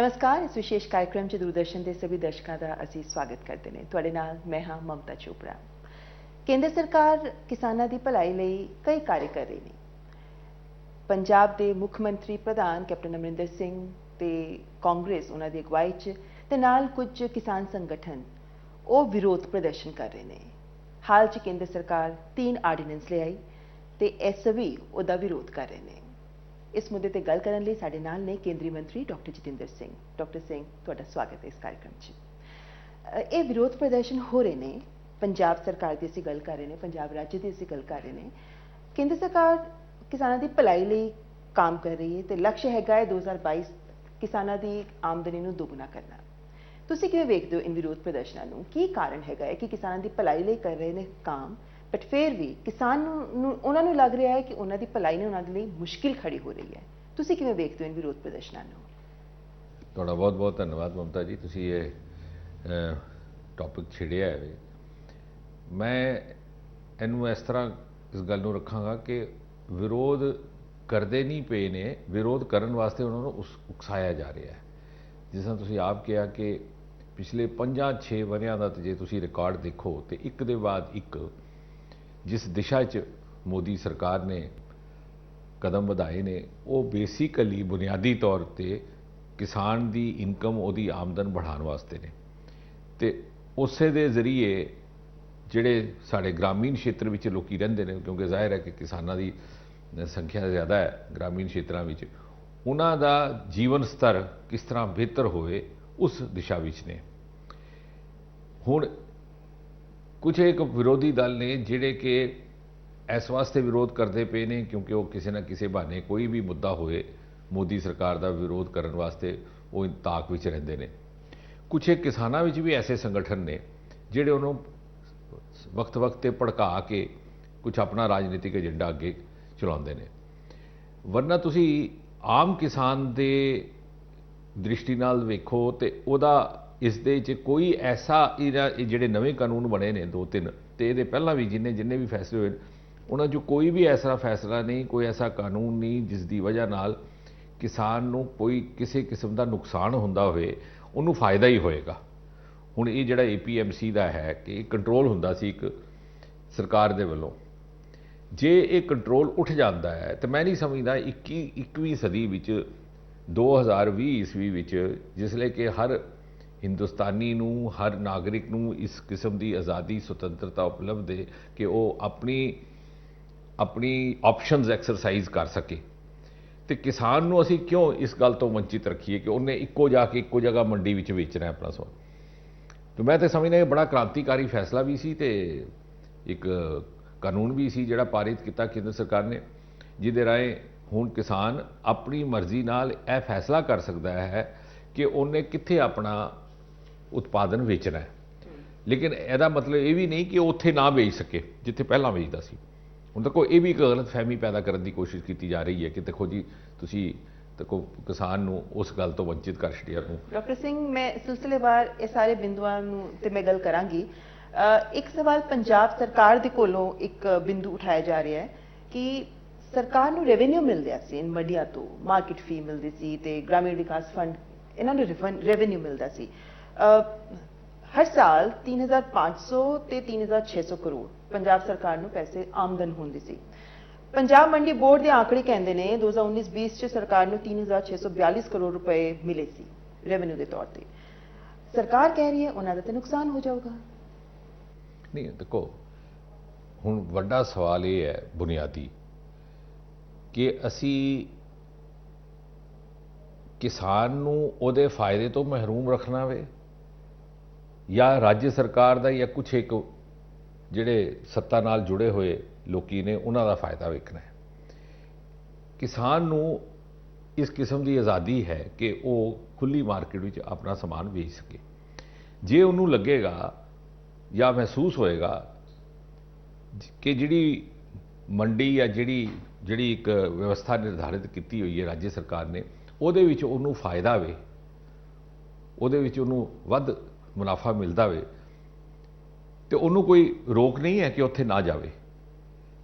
नमस्कार। इस विशेष कार्यक्रम 'ਚ दूरदर्शन के सभी दर्शकों का असी स्वागत करते हैं। तुहाडे नाल मैं हाँ ममता चोपड़ा। केंद्र सरकार किसानों की भलाई लई कई कार्य कर रही है। पंजाब के मुख मंत्री प्रधान कैप्टन अमरिंदर सिंह ते कांग्रेस उन्हां दी अगवाई च ते नाल कुछ किसान संगठन वो विरोध प्रदर्शन कर रहे हैं। हाल च केंद्र सरकार 3 आर्डीनेंस ले आई ते ਇਹ सभी ਉਹਦਾ विरोध कर रहे हैं। इस मुद्दे ते गल करन लई साडे नाल ने केंद्रीय मंत्री डॉक्टर जितेंद्र सिंह। डॉक्टर सिंह, तुहाडा स्वागत है इस कार्यक्रम च। ये विरोध प्रदर्शन हो रहे हैं, पंजाब सरकार की असीं गल कर रहे हैं, पंजाब राज्य की असीं गल कर रहे हैं। केंद्र सरकार किसानों की भलाई लई काम कर रही है ते लक्ष्य हैगा है 2022 किसानों की आमदनी नूं दोगुना करना। तुसीं किवें वेखदे हो इन विरोध प्रदर्शनां नूं? की कारण हैगा है कि किसानों की भलाई लई कर रहे हैं काम, बट फिर भी किसान उन्होंने लग रहा है कि उन्होंने भलाई ने उन्होंने लिए मुश्किल खड़ी हो रही है। तुसीं किवें वेखदे हो इन विरोध प्रदर्शनां नूं? तुहाडा बहुत बहुत धन्यवाद ममता जी, तुसीं ये टॉपिक छेड़िया है। मैं इनू इस तरह इस गल नूं रखांगा कि विरोध करते नहीं पे ने, विरोध करन वास्ते उन्होंने उकसाया जा रहा है। जिस तरह तुसीं आप कहा कि पिछले 5-6 वरियां दा जे तुसीं रिकॉर्ड देखो तो एक दे बाद एक जिस दिशा च मोदी सरकार ने कदम बढ़ाए ने वो बेसिकली बुनियादी तौर पर किसान की इनकम उसकी आमदन बढ़ाने वास्ते ने। तो उस दे जरिए जिहड़े साढ़े ग्रामीण क्षेत्र में लोग रहिंदे ने, क्योंकि जाहिर है कि किसानों की संख्या ज़्यादा है ग्रामीण क्षेत्रों में, उन्हां दा जीवन स्तर किस तरह बेहतर होए उस दिशा विच ने। हुण कुछ एक विरोधी दल ने जिहड़े कि इस वास्ते विरोध करते पे ने क्योंकि वो किसी न किसी बहाने कोई भी मुद्दा होए मोदी सरकार का विरोध करने वास्ते वो ताक विच रहिंदे ने। कुछ एक किसानों विच भी ऐसे संगठन ने जिहड़े उन्होंने वक्त वक्त ते भड़का के कुछ अपना राजनीतिक एजेंडा अगे चलाउंदे ने। वरना तुसी आम किसान दे दृष्टि नाल वेखो तो उहदा इस दे च कोई ऐसा जिहड़े नवे कानून बने ने 2-3 तो ये पहला भी जिन्ने भी फैसले हुए उन्होंने जो कोई भी ऐसा फैसला नहीं, कोई ऐसा कानून नहीं जिसकी वजह नाल किसान नूं कोई किसी किस्म का नुकसान हुंदा होए, उन्होंने फायदा ही होएगा। हुण ये जिहड़ा APMC का है कि कंट्रोल हुंदा सी एक सरकार दे वल्लों, जे ये कंट्रोल उठ जाता है तो मैं नहीं समझदा 21वीं सदी विच 2020 ईस्वी विच जिसले कि हर हिंदुस्तानी नूं, हर नागरिक नूं इस किस्म की आज़ादी सुतंत्रता उपलब्ध है कि वो अपनी ऑप्शनस एक्सरसाइज कर सके, तो किसान नूं असीं क्यों इस गल तो वंचित रखीए कि उन्हें इक्को जाके इक्को जगह मंडी विच बेचना है अपना समान। तो मैं तो समझना बड़ा क्रांतिकारी फैसला भी सी ते एक कानून भी सी जिहड़ा पारित किया केंद्र सरकार ने, जिहदे राहें हुण किसान अपनी मर्जी नाल यह फैसला कर सकता है कि उन्हें कित्थे अपना उत्पादन बेचना है। लेकिन यदा मतलब ये भी नहीं कि उत्थे ना बेच सके जिथे पहला बेचता सी। हुण देखो ये भी एक गलत फहमी पैदा करने की कोशिश की जा रही है कि देखो जी तुसी देखो किसान नूं उस गल तो वंचित कर छड़िया। डॉक्टर सिंह, मैं सिलसिलेवार ये सारे बिंदुआं नूं ते मैं गल करांगी। एक सवाल पंजाब सरकार दे कोलों एक बिंदु उठाया जा रहा है कि सरकार नूं रेवेन्यू मिल रहा सी इन मंडियां तो, मार्केट फी मिलती सी ते ग्रामीण विकास फंड इन्हां नूं रेवेन्यू मिलता सी। हर साल 3500 ते 3600 करोड़ पंजाब सरकार नूं पैसे आमदन होंदी सी। पंजाब मंडी बोर्ड के आंकड़े कहते हैं 2019-20 च सरकार नूं 3642 करोड़ रुपए मिले सी रेवेन्यू के तौर पर। सरकार कह रही है उन्होंने तो नुकसान हो जाऊगा। नहीं देखो हुण वड्डा सवाल ये है बुनियादी कि असी किसान नूं उहदे फायदे तो महरूम रखना वे या राज्य सरकार का या कुछ एक जिहड़े सत्ता नाल जुड़े हुए लोकी ने उन्हां दा फायदा वेखना है। किसान नूं इस किस्म की आज़ादी है कि वह खुली मार्केट में अपना समान बेच सके। जे उन्होंने लगेगा या महसूस होएगा कि जिहड़ी मंडी या जिहड़ी एक व्यवस्था निर्धारित की हुई है राज्य सरकार ने उहदे विच उन्होंने फायदा वे, उहदे विच उन्होंने वध मुनाफा मिलता वे, तो उन्होंने कोई रोक नहीं है कि उत्थे ना जावे।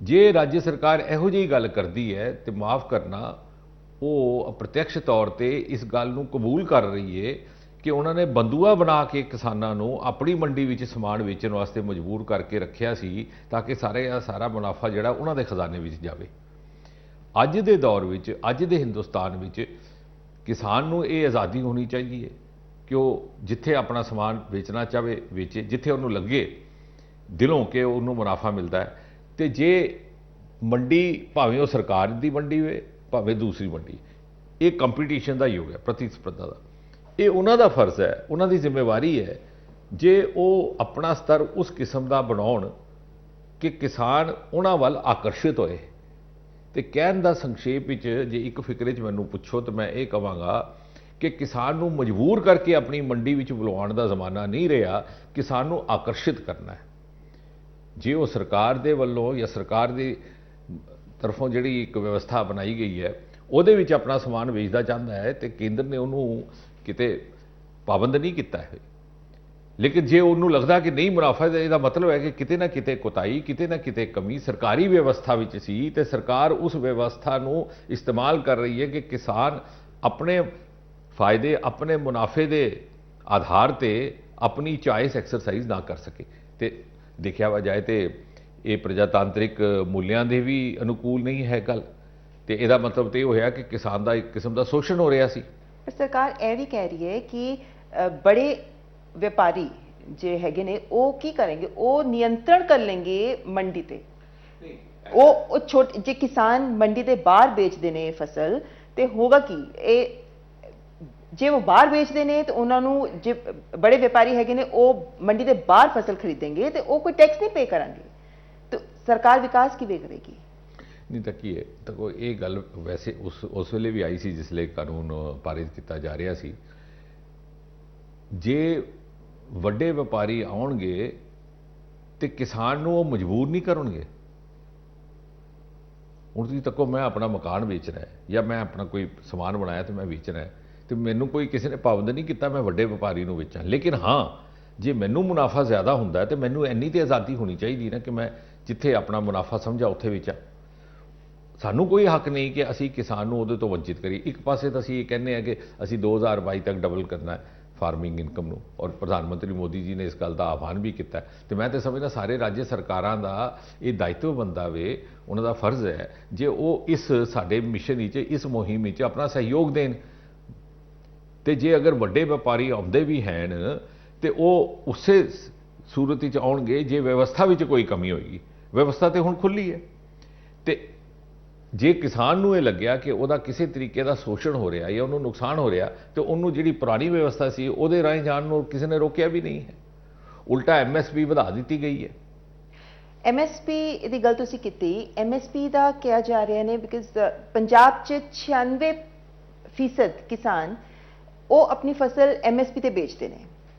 जे राज्य सरकार इहो जी गल करती है तो माफ़ करना ਉਹ ਅਪ੍ਰਤਿਅਕਸ਼ ਤੌਰ ਤੇ ਇਸ ਗੱਲ ਨੂੰ ਕਬੂਲ ਕਰ ਰਹੀ ਹੈ ਕਿ ਉਹਨਾਂ ਨੇ ਬੰਦੂਆ ਬਣਾ ਕੇ ਕਿਸਾਨਾਂ ਨੂੰ ਆਪਣੀ ਮੰਡੀ ਵਿੱਚ ਸਮਾਨ ਵੇਚਣ ਵਾਸਤੇ ਮਜਬੂਰ ਕਰਕੇ ਰੱਖਿਆ ਸੀ ਤਾਂ ਕਿ ਸਾਰਾ ਮੁਨਾਫਾ ਜਿਹੜਾ ਉਹਨਾਂ ਦੇ ਖਜ਼ਾਨੇ ਵਿੱਚ ਜਾਵੇ। ਅੱਜ ਦੇ ਦੌਰ ਵਿੱਚ, ਅੱਜ ਦੇ ਹਿੰਦੁਸਤਾਨ ਵਿੱਚ ਕਿਸਾਨ ਨੂੰ ਇਹ ਆਜ਼ਾਦੀ ਹੋਣੀ ਚਾਹੀਦੀ ਹੈ ਕਿ ਉਹ ਜਿੱਥੇ ਆਪਣਾ ਸਮਾਨ ਵੇਚਣਾ ਚਾਹੇ ਵੇਚੇ, ਜਿੱਥੇ ਉਹਨੂੰ ਲੱਗੇ ਦਿਲੋਂ ਕਿ ਉਹਨੂੰ ਮੁਨਾਫਾ ਮਿਲਦਾ ਹੈ। ਤੇ ਜੇ ਮੰਡੀ ਭਾਵੇਂ ਉਹ ਸਰਕਾਰ ਦੀ ਮੰਡੀ ਹੋਵੇ ਭਾਵੇਂ ਦੂਸਰੀ ਮੰਡੀ, ਇਹ ਕੰਪੀਟੀਸ਼ਨ ਦਾ ਯੁੱਗ ਹੈ, ਪ੍ਰਤੀਸਪਰਧਾ ਦਾ। ਇਹ ਉਹਨਾਂ ਦਾ ਫਰਜ਼ ਹੈ, ਉਹਨਾਂ ਦੀ ਜ਼ਿੰਮੇਵਾਰੀ ਹੈ ਜੇ ਉਹ ਆਪਣਾ ਸਤਰ ਉਸ ਕਿਸਮ ਦਾ ਬਣਾਉਣ ਕਿ ਕਿਸਾਨ ਉਹਨਾਂ ਵੱਲ ਆਕਰਸ਼ਿਤ ਹੋਏ। ਤੇ ਕਹਿਣ ਦਾ ਸੰਖੇਪ ਵਿੱਚ ਜੇ ਇੱਕ ਫਿਕਰੇ 'ਚ ਮੈਨੂੰ ਪੁੱਛੋ ਤਾਂ ਮੈਂ ਇਹ ਕਹਾਂਗਾ ਕਿ ਕਿਸਾਨ ਨੂੰ ਮਜਬੂਰ ਕਰਕੇ ਆਪਣੀ ਮੰਡੀ ਵਿੱਚ ਬੁਲਵਾਉਣ ਦਾ ਜ਼ਮਾਨਾ ਨਹੀਂ ਰਿਹਾ, ਕਿਸਾਨ ਨੂੰ ਆਕਰਸ਼ਿਤ ਕਰਨਾ ਹੈ। ਜੇ ਉਹ ਸਰਕਾਰ ਦੇ ਵੱਲੋਂ ਜਾਂ ਸਰਕਾਰ ਦੀ ਤਰਫੋਂ ਜਿਹੜੀ ਇੱਕ ਵਿਵਸਥਾ ਬਣਾਈ ਗਈ ਹੈ ਉਹਦੇ ਵਿੱਚ ਆਪਣਾ ਸਮਾਨ ਵੇਚਦਾ ਚਾਹੁੰਦਾ ਹੈ ਤੇ ਕੇਂਦਰ ਨੇ ਉਹਨੂੰ ਕਿਤੇ ਪਾਬੰਦ ਨਹੀਂ ਕੀਤਾ ਹੈ। ਲੇਕਿਨ ਜੇ ਉਹਨੂੰ ਲੱਗਦਾ ਕਿ ਨਹੀਂ ਮੁਨਾਫਾ, ਇਹਦਾ ਮਤਲਬ ਹੈ ਕਿ ਕਿਤੇ ਨਾ ਕਿਤੇ ਕੋਤਾਹੀ, ਕਿਤੇ ਨਾ ਕਿਤੇ ਕਮੀ ਸਰਕਾਰੀ ਵਿਵਸਥਾ ਵਿੱਚ ਸੀ ਤੇ ਸਰਕਾਰ ਉਸ ਵਿਵਸਥਾ ਨੂੰ ਇਸਤੇਮਾਲ ਕਰ ਰਹੀ ਹੈ ਕਿ ਕਿਸਾਨ ਆਪਣੇ ਫਾਇਦੇ, ਆਪਣੇ ਮੁਨਾਫੇ ਦੇ ਆਧਾਰ ਤੇ ਆਪਣੀ ਚॉइस ਐਕਸਰਸਾਈਜ਼ ਨਾ ਕਰ ਸਕੇ। ਤੇ ਦੇਖਿਆ ਜਾਏ ਤੇ ਇਹ ਪ੍ਰਜਾਤਾਂਤਰਿਕ ਮੂਲਿਆਂ ਦੇ ਵੀ ਅਨੁਕੂਲ ਨਹੀਂ ਹੈ ਗੱਲ। ਤੇ ਇਹਦਾ ਮਤਲਬ ਤੇ ਇਹ ਹੋਇਆ ਕਿ ਕਿਸਾਨ ਦਾ ਇੱਕ ਕਿਸਮ ਦਾ ਸ਼ੋਸ਼ਣ ਹੋ ਰਿਹਾ ਸੀ। ਪਰ ਸਰਕਾਰ ਇਹ ਵੀ ਕਹਿ ਰਹੀ ਹੈ ਕਿ ਬੜੇ ਵਪਾਰੀ ਜੇ ਹੈਗੇ ਨੇ ਉਹ ਕੀ ਕਰਨਗੇ, ਉਹ ਨਿਯੰਤਰਣ ਕਰ ਲੈਣਗੇ ਮੰਡੀ ਤੇ। ਉਹ ਛੋਟੇ ਜੇ ਕਿਸਾਨ ਮੰਡੀ ਦੇ ਬਾਹਰ ਵੇਚਦੇ ਨੇ ਫਸਲ ਤੇ ਹੋਗਾ ਕੀ, ਇਹ ਜੇ ਉਹ ਬਾਹਰ ਵੇਚਦੇ ਨੇ ਤੇ ਉਹਨਾਂ ਨੂੰ ਜੇ ਬੜੇ ਵਪਾਰੀ ਹੈਗੇ ਨੇ ਉਹ ਮੰਡੀ ਦੇ ਬਾਹਰ ਫਸਲ ਖਰੀदेंगे ਤੇ ਉਹ ਕੋਈ ਟੈਕਸ ਨਹੀਂ ਪੇ ਕਰਾਂਗੇ। ਤੇ ਸਰਕਾਰ ਵਿਕਾਸ ਕਿਵੇਂ ਕਰੇਗੀ? ਨਹੀਂ ਤਾਂ ਕੀ ਹੈ, ਤਾਂ ਕੋਈ ਇਹ ਗੱਲ ਵੈਸੇ ਉਸ ਵੇਲੇ ਵੀ ਆਈ ਸੀ ਜਿਸ ਲਈ ਕਾਨੂੰਨ ਪਾਰਿਤ ਕੀਤਾ ਜਾ ਰਿਹਾ ਸੀ। ਜੇ ਵੱਡੇ ਵਪਾਰੀ ਆਉਣਗੇ ਤੇ ਕਿਸਾਨ ਨੂੰ ਉਹ ਮਜਬੂਰ ਨਹੀਂ ਕਰਨਗੇ। ਹੁਣ ਤੁਸੀਂ ਤੱਕੋ ਮੈਂ ਆਪਣਾ ਮਕਾਨ ਵੇਚਣਾ ਹੈ ਜਾਂ ਮੈਂ ਆਪਣਾ ਕੋਈ ਸਮਾਨ ਬਣਾਇਆ ਤੇ ਮੈਂ ਵੇਚਣਾ ਹੈ ਤੇ ਮੈਨੂੰ ਕੋਈ ਕਿਸੇ ਨੇ ਪਾਬੰਦ ਨਹੀਂ ਕੀਤਾ ਮੈਂ ਵੱਡੇ ਵਪਾਰੀ ਨੂੰ ਵੇਚਾਂ। ਲੇਕਿਨ ਹਾਂ, ਜੇ ਮੈਨੂੰ ਮੁਨਾਫਾ ਜ਼ਿਆਦਾ ਹੁੰਦਾ ਤੇ ਮੈਨੂੰ ਇੰਨੀ ਤੇ ਆਜ਼ਾਦੀ ਹੋਣੀ ਚਾਹੀਦੀ ਨਾ ਕਿ ਮੈਂ ਜਿੱਥੇ ਆਪਣਾ ਮੁਨਾਫਾ ਸਮਝਾ ਉੱਥੇ ਵੇਚਾਂ। ਸਾਨੂੰ ਕੋਈ ਹੱਕ ਨਹੀਂ ਕਿ ਅਸੀਂ ਕਿਸਾਨ ਨੂੰ ਉਹਦੇ ਤੋਂ ਵੰਚਿਤ ਕਰੀਏ। ਇੱਕ ਪਾਸੇ ਤਾਂ ਅਸੀਂ ਇਹ ਕਹਿੰਦੇ ਹਾਂ ਕਿ ਅਸੀਂ 2022 ਤੱਕ ਡਬਲ ਕਰਨਾ ਹੈ ਫਾਰਮਿੰਗ ਇਨਕਮ ਨੂੰ, ਔਰ ਪ੍ਰਧਾਨ ਮੰਤਰੀ ਮੋਦੀ ਜੀ ਨੇ ਇਸ ਗੱਲ ਦਾ ਆਹਵਾਨ ਵੀ ਕੀਤਾ ਤੇ ਮੈਂ ਤਾਂ ਸਮਝਦਾ ਸਾਰੇ ਰਾਜ ਸਰਕਾਰਾਂ ਦਾ ਇਹ ਦਾਇਿਤਵ ਬਣਦਾ ਵੇ, ਉਹਨਾਂ ਦਾ ਫਰਜ਼ ਹੈ ਜੇ ਉਹ ਇਸ ਸਾਡੇ ਮਿਸ਼ਨ ਵਿੱਚ, ਇਸ ਮੁਹਿੰਮ ਵਿੱਚ ਆਪਣਾ ਸਹਿਯੋਗ ਦੇਣ। ਤੇ ਜੇ ਅਗਰ ਵੱਡੇ ਵਪਾਰੀ ਆਉਂਦੇ ਵੀ ਹਨ ਤੇ ਉਹ ਉਸੇ ਸੂਰਤ ਵਿੱਚ ਆਉਣਗੇ ਜੇ ਵਿਵਸਥਾ ਵਿੱਚ ਕੋਈ ਕਮੀ ਹੋਏਗੀ। ਵਿਵਸਥਾ ਤੇ ਹੁਣ ਖੁੱਲੀ ਹੈ ਤੇ ਜੇ ਕਿਸਾਨ ਨੂੰ ਇਹ ਲੱਗਿਆ ਕਿ ਉਹਦਾ ਕਿਸੇ ਤਰੀਕੇ ਦਾ ਸ਼ੋਸ਼ਣ ਹੋ ਰਿਹਾ ਜਾਂ ਉਹਨੂੰ ਨੁਕਸਾਨ ਹੋ ਰਿਹਾ ਤੇ ਉਹਨੂੰ ਜਿਹੜੀ ਪੁਰਾਣੀ ਵਿਵਸਥਾ ਸੀ ਉਹਦੇ ਰਾਹੀਂ ਜਾਣ ਨੂੰ ਕਿਸੇ ਨੇ ਰੋਕਿਆ ਵੀ ਨਹੀਂ ਹੈ। ਉਲਟਾ ਐਮਐਸਪੀ ਵਧਾ ਦਿੱਤੀ ਗਈ ਹੈ। ਐਮਐਸਪੀ ਦੀ ਗੱਲ ਤੁਸੀਂ ਕੀਤੀ, ਐਮਐਸਪੀ ਦਾ ਕਿਹਾ ਜਾ ਰਿਹਾ ਨੇ ਬਿਕਾਜ਼ ਪੰਜਾਬ 'ਚ 96% ਕਿਸਾਨ ਉਹ ਆਪਣੀ ਫਸਲ ਐਮਐਸਪੀ ਤੇ ਵੇਚਦੇ ਨੇ।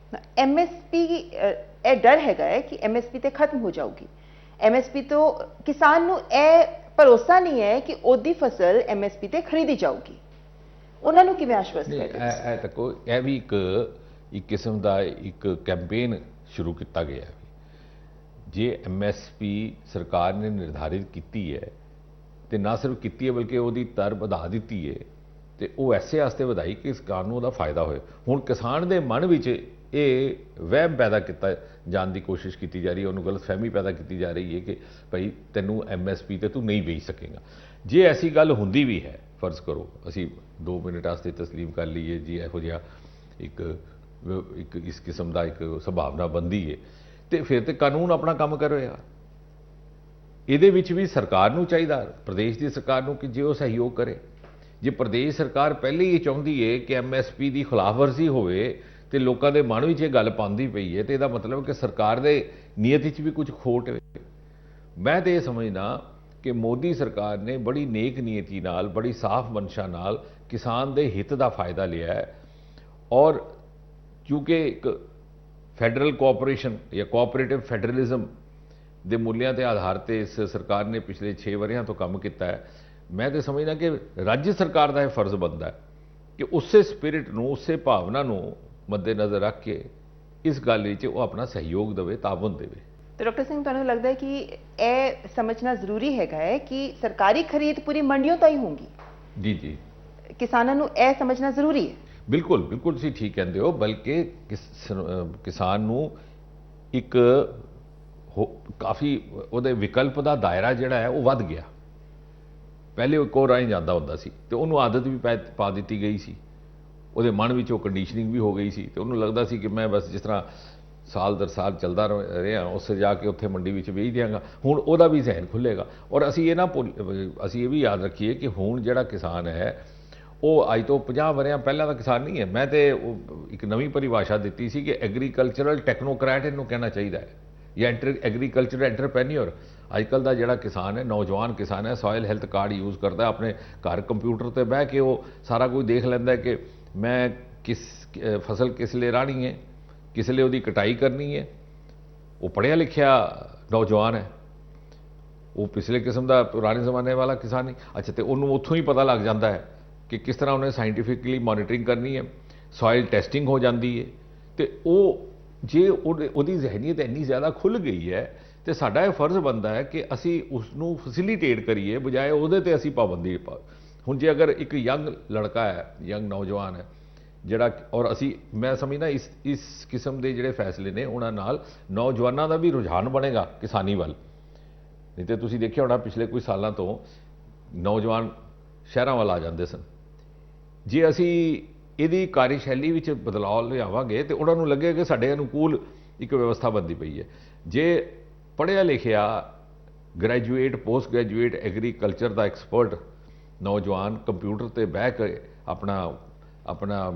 ਐਮਐਸਪੀ ਇਹ ਡਰ ਹੈਗਾ ਹੈ ਕਿ ਐਮਐਸਪੀ ਤੇ ਖਤਮ ਹੋ ਜਾਊਗੀ। ਐਮਐਸਪੀ ਤੋਂ ਕਿਸਾਨ ਨੂੰ ਇਹ ਭਰੋਸਾ ਨਹੀਂ ਹੈ ਕਿ ਉਹਦੀ ਫਸਲ ਐਮਐਸਪੀ ਤੇ ਖਰੀਦੀ ਜਾਊਗੀ। ਉਹਨਾਂ ਨੂੰ ਕਿਵੇਂ ਆਸ਼ਵਸਤ ਕਰਦੇ? ਇਹ ਤੱਕੋ ਇਹ ਵੀ ਇੱਕ ਕਿਸਮ ਦਾ ਇੱਕ ਕੈਂਪੇਨ ਸ਼ੁਰੂ ਕੀਤਾ ਗਿਆ ਹੈ। ਜੇ ਐਮਐਸਪੀ ਸਰਕਾਰ ਨੇ ਨਿਰਧਾਰਿਤ ਕੀਤੀ ਹੈ ਤੇ ਨਾ ਸਿਰਫ ਕੀਤੀ ਹੈ ਬਲਕਿ ਉਹਦੀ ਦਰ ਵਧਾ ਦਿੱਤੀ ਹੈ ਤੇ ਉਹ ਐਸੇ ਵਾਸਤੇ ਵਧਾਈ ਕਿ ਕਿਸਾਨ ਨੂੰ ਉਹਦਾ ਫਾਇਦਾ ਹੋਏ। ਹੁਣ ਕਿਸਾਨ ਦੇ ਮਨ ਵਿੱਚ ਇਹ ਵਹਿਮ ਪੈਦਾ ਕੀਤਾ ਜਾਣ ਦੀ ਕੋਸ਼ਿਸ਼ ਕੀਤੀ ਜਾ ਰਹੀ ਹੈ, ਉਹਨੂੰ ਗਲਤਫਹਿਮੀ ਪੈਦਾ ਕੀਤੀ ਜਾ ਰਹੀ ਹੈ ਕਿ ਭਾਈ ਤੈਨੂੰ ਐਮਐਸਪੀ ਤੇ ਤੂੰ ਨਹੀਂ ਵੇਚ ਸਕੇਗਾ। ਜੇ ਐਸੀ ਗੱਲ ਹੁੰਦੀ ਵੀ ਹੈ, ਫਰਜ਼ ਕਰੋ ਅਸੀਂ 2 ਮਿੰਟ ਵਾਸਤੇ ਤਸਲੀਮ ਕਰ ਲਈਏ ਜੀ ਇਹੋ ਜਿਹਾ ਇੱਕ ਇਸ ਕਿਸਮ ਦਾ ਇੱਕ ਸੰਭਾਵਨਾ ਬਣਦੀ ਹੈ ਤੇ ਫਿਰ ਤੇ ਕਾਨੂੰਨ ਆਪਣਾ ਕੰਮ ਕਰ ਰਿਹਾ। ਇਹਦੇ ਵਿੱਚ ਵੀ ਸਰਕਾਰ ਨੂੰ ਚਾਹੀਦਾ, ਪ੍ਰਦੇਸ਼ ਦੀ ਸਰਕਾਰ ਨੂੰ, ਕਿ ਜੇ ਉਹ ਸਹਿਯੋਗ ਕਰੇ। ਜੇ ਪ੍ਰਦੇਸ਼ ਸਰਕਾਰ ਪਹਿਲੇ ਹੀ ਚਾਹੁੰਦੀ ਹੈ ਕਿ ਐਮਐਸਪੀ ਦੀ ਖਿਲਾਫਵਰਜ਼ੀ ਹੋਵੇ ਤੇ ਲੋਕਾਂ ਦੇ ਮਨ ਵਿੱਚ ਇਹ ਗੱਲ ਪਾਉਂਦੀ ਪਈ ਹੈ ਤੇ ਇਹਦਾ ਮਤਲਬ ਕਿ ਸਰਕਾਰ ਦੇ ਨੀਅਤ ਵਿੱਚ ਵੀ ਕੁਝ ਖੋਟ ਹੈ। ਮੈਂ ਤਾਂ ਇਹ ਸਮਝਦਾ ਕਿ ਮੋਦੀ ਸਰਕਾਰ ਨੇ ਬੜੀ ਨੇਕ ਨੀਅਤੀ ਨਾਲ, ਬੜੀ ਸਾਫ਼ ਮਨਸ਼ਾ ਨਾਲ ਕਿਸਾਨ ਦੇ ਹਿੱਤ ਦਾ ਫਾਇਦਾ ਲਿਆ ਹੈ। ਔਰ ਕਿਉਂਕਿ ਇੱਕ ਫੈਡਰਲ ਕੋਆਪਰੇਸ਼ਨ ਜਾਂ ਕੋਆਪਰੇਟਿਵ ਫੈਡਰਲਿਜ਼ਮ ਦੇ ਮੁੱਲਿਆਂ ਦੇ ਆਧਾਰ ਤੇ ਇਸ ਸਰਕਾਰ ਨੇ ਪਿਛਲੇ 6 ਵਰ੍ਹਿਆਂ ਤੋਂ ਕੰਮ ਕੀਤਾ ਹੈ। ਮੈਂ ਤਾਂ ਸਮਝਦਾ ਕਿ ਰਾਜ ਸਰਕਾਰ ਦਾ ਇਹ ਫਰਜ਼ ਬਣਦਾ ਹੈ ਕਿ ਉਸੇ ਸਪਿਰਿਟ ਨੂੰ, ਉਸੇ ਭਾਵਨਾ ਨੂੰ ਮੱਦੇਨਜ਼ਰ ਰੱਖ ਕੇ ਇਸ ਗੱਲ ਵਿੱਚ ਉਹ ਆਪਣਾ ਸਹਿਯੋਗ ਦੇਵੇ, ਤਾਬਨ ਦੇਵੇ। ਤੇ ਡਾਕਟਰ ਸਿੰਘ, ਤੁਹਾਨੂੰ ਲੱਗਦਾ ਹੈ ਕਿ ਇਹ ਸਮਝਣਾ ਜ਼ਰੂਰੀ ਹੈਗਾ ਹੈ ਕਿ ਸਰਕਾਰੀ ਖਰੀਦ ਪੂਰੀ ਮੰਡੀਆਂ ਤੋਂ ਹੀ ਹੋਊਗੀ? ਜੀ ਜੀ। ਕਿਸਾਨਾਂ ਨੂੰ ਇਹ ਸਮਝਣਾ ਜ਼ਰੂਰੀ ਹੈ। ਬਿਲਕੁਲ ਬਿਲਕੁਲ ਤੁਸੀਂ ਠੀਕ ਕਹਿੰਦੇ ਹੋ, ਬਲਕਿ ਕਿਸਾਨ ਨੂੰ ਇੱਕ ਕਾਫੀ ਉਹਦੇ ਵਿਕਲਪ ਦਾ ਦਾਇਰਾ ਜਿਹੜਾ ਹੈ ਉਹ ਵੱਧ ਗਿਆ। ਪਹਿਲੇ ਉਹ ਇੱਕੋ ਰਾਹੀਂ ਜਾਂਦਾ ਹੁੰਦਾ ਸੀ ਤੇ ਉਹਨੂੰ ਆਦਤ ਵੀ ਪਾ ਦਿੱਤੀ ਗਈ ਸੀ, ਉਹਦੇ ਮਨ ਵਿੱਚ ਉਹ ਕੰਡੀਸ਼ਨਿੰਗ ਵੀ ਹੋ ਗਈ ਸੀ ਤੇ ਉਹਨੂੰ ਲੱਗਦਾ ਸੀ ਕਿ ਮੈਂ ਬਸ ਜਿਸ ਤਰ੍ਹਾਂ ਸਾਲ ਦਰ ਸਾਲ ਚੱਲਦਾ ਰਿਹਾ ਉਸ ਜਾ ਕੇ ਉੱਥੇ ਮੰਡੀ ਵਿੱਚ ਵੇਚ ਦਿਆਂਗਾ। ਹੁਣ ਉਹਦਾ ਵੀ ਜ਼ਹਿਨ ਖੁੱਲ੍ਹੇਗਾ। ਔਰ ਅਸੀਂ ਇਹ ਵੀ ਯਾਦ ਰੱਖੀਏ ਕਿ ਹੁਣ ਜਿਹੜਾ ਕਿਸਾਨ ਹੈ ਉਹ ਅੱਜ ਤੋਂ 50 ਵਰ੍ਹਿਆਂ ਪਹਿਲਾਂ ਦਾ ਕਿਸਾਨ ਨਹੀਂ ਹੈ। ਮੈਂ ਤੇ ਇੱਕ ਨਵੀਂ ਪਰਿਭਾਸ਼ਾ ਦਿੱਤੀ ਸੀ ਕਿ ਐਗਰੀਕਲਚਰਲ ਟੈਕਨੋਕ੍ਰੈਟ ਇਹਨੂੰ ਕਹਿਣਾ ਚਾਹੀਦਾ ਹੈ, ਜਾਂ ਐਗਰੀਕਲਚਰ ਐਂਟਰਪ੍ਰੈਨਿਓਰ। ਅੱਜ ਕੱਲ੍ਹ ਦਾ ਜਿਹੜਾ ਕਿਸਾਨ ਹੈ, ਨੌਜਵਾਨ ਕਿਸਾਨ ਹੈ, ਸੋਇਲ ਹੈਲਥ ਕਾਰਡ ਯੂਜ਼ ਕਰਦਾ, ਆਪਣੇ ਘਰ ਕੰਪਿਊਟਰ 'ਤੇ ਬਹਿ ਕੇ ਉਹ ਸਾਰਾ ਕੁਝ ਦੇਖ ਲੈਂਦਾ ਕਿ ਮੈਂ ਫਸਲ ਕਿਸ ਲਈ ਰਾਹਣੀ ਹੈ, ਕਿਸ ਲਈ ਉਹਦੀ ਕਟਾਈ ਕਰਨੀ ਹੈ। ਉਹ ਪੜ੍ਹਿਆ ਲਿਖਿਆ ਨੌਜਵਾਨ ਹੈ, ਉਹ ਪਿਛਲੇ ਕਿਸਮ ਦਾ ਪੁਰਾਣੇ ਜ਼ਮਾਨੇ ਵਾਲਾ ਕਿਸਾਨ ਨਹੀਂ। ਅੱਛਾ, ਤੇ ਉਹਨੂੰ ਉੱਥੋਂ ਹੀ ਪਤਾ ਲੱਗ ਜਾਂਦਾ ਹੈ ਕਿ ਕਿਸ ਤਰ੍ਹਾਂ ਉਹਨੇ ਸਾਇੰਟੀਫਿਕਲੀ ਮੋਨੀਟਰਿੰਗ ਕਰਨੀ ਹੈ, ਸੋਇਲ ਟੈਸਟਿੰਗ ਹੋ ਜਾਂਦੀ ਹੈ। ਤੇ ਉਹ ਜੇ ਉਹਦੀ ਜ਼ਹਿਨੀਅਤ ਇੰਨੀ ਜ਼ਿਆਦਾ ਖੁੱਲ੍ਹ ਗਈ ਹੈ ਤੇ ਸਾਡਾ ਇਹ ਫਰਜ਼ ਬਣਦਾ ਹੈ ਕਿ ਅਸੀਂ ਉਸ ਨੂੰ ਫੈਸਿਲੀਟੇਟ ਕਰੀਏ, ਬਜਾਏ ਉਹਦੇ ਤੇ ਅਸੀਂ ਪਾਬੰਦੀ ਹੁਣ ਜੇ ਅਗਰ ਇੱਕ ਯੰਗ ਲੜਕਾ ਹੈ, ਯੰਗ ਨੌਜਵਾਨ ਹੈ ਜਿਹੜਾ, ਔਰ ਮੈਂ ਸਮਝਦਾ ਇਸ ਕਿਸਮ ਦੇ ਜਿਹੜੇ ਫੈਸਲੇ ਨੇ ਉਹਨਾਂ ਨਾਲ ਨੌਜਵਾਨਾਂ ਦਾ ਵੀ ਰੁਝਾਨ ਬਣੇਗਾ ਕਿਸਾਨੀ ਵੱਲ। ਨਹੀਂ ਤੇ ਤੁਸੀਂ ਦੇਖਿਆ ਹੋਣਾ ਪਿਛਲੇ ਕੁਝ ਸਾਲਾਂ ਤੋਂ ਨੌਜਵਾਨ ਸ਼ਹਿਰਾਂ ਵੱਲ ਆ ਜਾਂਦੇ ਸਨ। ਜੇ ਅਸੀਂ ਇਹਦੀ ਕਾਰਜਸ਼ੈਲੀ ਵਿੱਚ ਬਦਲਾਅ ਲਿਆਵਾਂਗੇ ਤੇ ਉਹਨਾਂ ਨੂੰ ਲੱਗੇਗਾ ਕਿ ਸਾਡੇ ਅਨੁਕੂਲ ਇੱਕ ਵਿਵਸਥਾ ਬਣਦੀ ਪਈ ਹੈ। ਜੇ ਪੜ੍ਹਿਆ ਲਿਖਿਆ ਗ੍ਰੈਜੂਏਟ, ਪੋਸਟ ਗ੍ਰੈਜੂਏਟ ਐਗਰੀਕਲਚਰ ਦਾ ਐਕਸਪਰਟ ਨੌਜਵਾਨ ਕੰਪਿਊਟਰ 'ਤੇ ਬਹਿ ਕੇ ਆਪਣਾ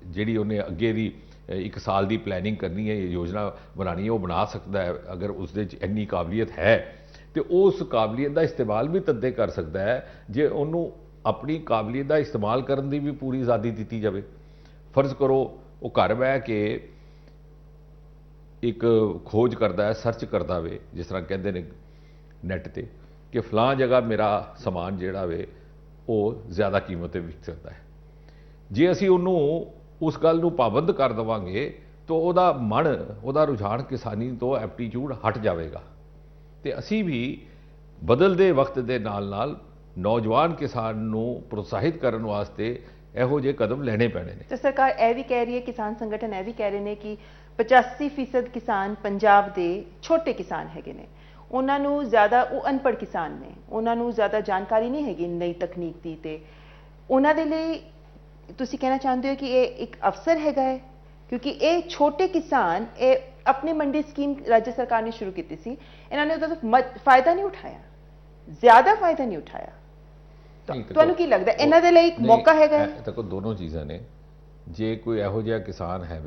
ਜਿਹੜੀ ਉਹਨੇ ਅੱਗੇ ਦੀ 1 ਸਾਲ ਦੀ ਪਲੈਨਿੰਗ ਕਰਨੀ ਹੈ, ਯੋਜਨਾ ਬਣਾਉਣੀ ਹੈ, ਉਹ ਬਣਾ ਸਕਦਾ ਹੈ। ਅਗਰ ਉਸਦੇ 'ਚ ਇੰਨੀ ਕਾਬਲੀਅਤ ਹੈ ਤੇ ਉਸ ਕਾਬਲੀਅਤ ਦਾ ਇਸਤੇਮਾਲ ਵੀ ਤਦੇ ਕਰ ਸਕਦਾ ਹੈ ਜੇ ਉਹਨੂੰ ਆਪਣੀ ਕਾਬਲੀਅਤ ਦਾ ਇਸਤੇਮਾਲ ਕਰਨ ਦੀ ਵੀ ਪੂਰੀ ਆਜ਼ਾਦੀ ਦਿੱਤੀ ਜਾਵੇ। ਫਰਜ਼ ਕਰੋ ਉਹ ਘਰ ਬਹਿ ਕੇ ਇੱਕ ਖੋਜ ਕਰਦਾ ਹੈ, ਸਰਚ ਕਰਦਾ ਵੇ, ਜਿਸ ਤਰ੍ਹਾਂ ਕਹਿੰਦੇ ਨੇ ਨੈੱਟ 'ਤੇ ਕਿ ਫਲਾਂ ਜਗ੍ਹਾ ਮੇਰਾ ਸਮਾਨ ਜਿਹੜਾ ਵੇ ਉਹ ਜ਼ਿਆਦਾ ਕੀਮਤ 'ਤੇ ਵਿਕ ਸਕਦਾ ਹੈ। ਜੇ ਅਸੀਂ ਉਹਨੂੰ ਉਸ ਗੱਲ ਨੂੰ ਪਾਬੰਦ ਕਰ ਦੇਵਾਂਗੇ ਤਾਂ ਉਹਦਾ ਮਨ, ਉਹਦਾ ਰੁਝਾਨ ਕਿਸਾਨੀ ਤੋਂ ਐਪਟੀਚਿਊਡ ਹਟ ਜਾਵੇਗਾ। ਤੇ ਅਸੀਂ ਵੀ ਬਦਲਦੇ ਵਕਤ ਦੇ ਨਾਲ ਨਾਲ ਨੌਜਵਾਨ ਕਿਸਾਨ ਨੂੰ ਪ੍ਰੋਤਸਾਹਿਤ ਕਰਨ ਵਾਸਤੇ ਇਹੋ ਜਿਹੇ ਕਦਮ ਲੈਣੇ ਪੈਣੇ ਨੇ। ਤੇ ਸਰਕਾਰ ਇਹ ਵੀ ਕਹਿ ਰਹੀ ਹੈ, ਕਿਸਾਨ ਸੰਗਠਨ ਇਹ ਵੀ ਕਹਿ ਰਹੇ ਨੇ ਕਿ 85% ਕਿਸਾਨ ਪੰਜਾਬ ਦੇ ਛੋਟੇ ਕਿਸਾਨ ਹੈਗੇ ਨੇ, ਉਹਨਾਂ ਨੂੰ ਜ਼ਿਆਦਾ, ਉਹ ਅਨਪੜ੍ਹ ਕਿਸਾਨ ਨੇ, ਉਹਨਾਂ ਨੂੰ ਜ਼ਿਆਦਾ ਜਾਣਕਾਰੀ ਨਹੀਂ ਹੈਗੀ ਨਈ ਤਕਨੀਕ ਦੀ। ਤੇ ਉਹਨਾਂ ਦੇ ਲਈ ਤੁਸੀਂ ਕਹਿਣਾ ਚਾਹੁੰਦੇ ਹੋ ਕਿ ਇਹ ਇੱਕ ਅਵਸਰ ਹੈਗਾ ਹੈ, ਕਿਉਂਕਿ ਇਹ ਛੋਟੇ ਕਿਸਾਨ, ਇਹ ਆਪਣੀ ਮੰਡੀ ਸਕੀਮ ਰਾਜ ਸਰਕਾਰ ਨੇ ਸ਼ੁਰੂ ਕੀਤੀ ਸੀ, ਇਹਨਾਂ ਨੇ ਉਹਦਾ ਫਾਇਦਾ ਨਹੀਂ ਉਠਾਇਆ, ਜ਼ਿਆਦਾ ਫਾਇਦਾ ਨਹੀਂ ਉਠਾਇਆ। ਤੁਹਾਨੂੰ ਕੀ ਲੱਗਦਾ ਇਹਨਾਂ ਦੇ ਲਈ ਇੱਕ ਮੌਕਾ ਹੈਗਾ? ਦੇਖੋ, ਦੋਨੋਂ ਚੀਜ਼ਾਂ ਨੇ। ਜੇ ਕੋਈ ਇਹੋ ਜਿਹਾ ਕਿਸਾਨ ਹੈ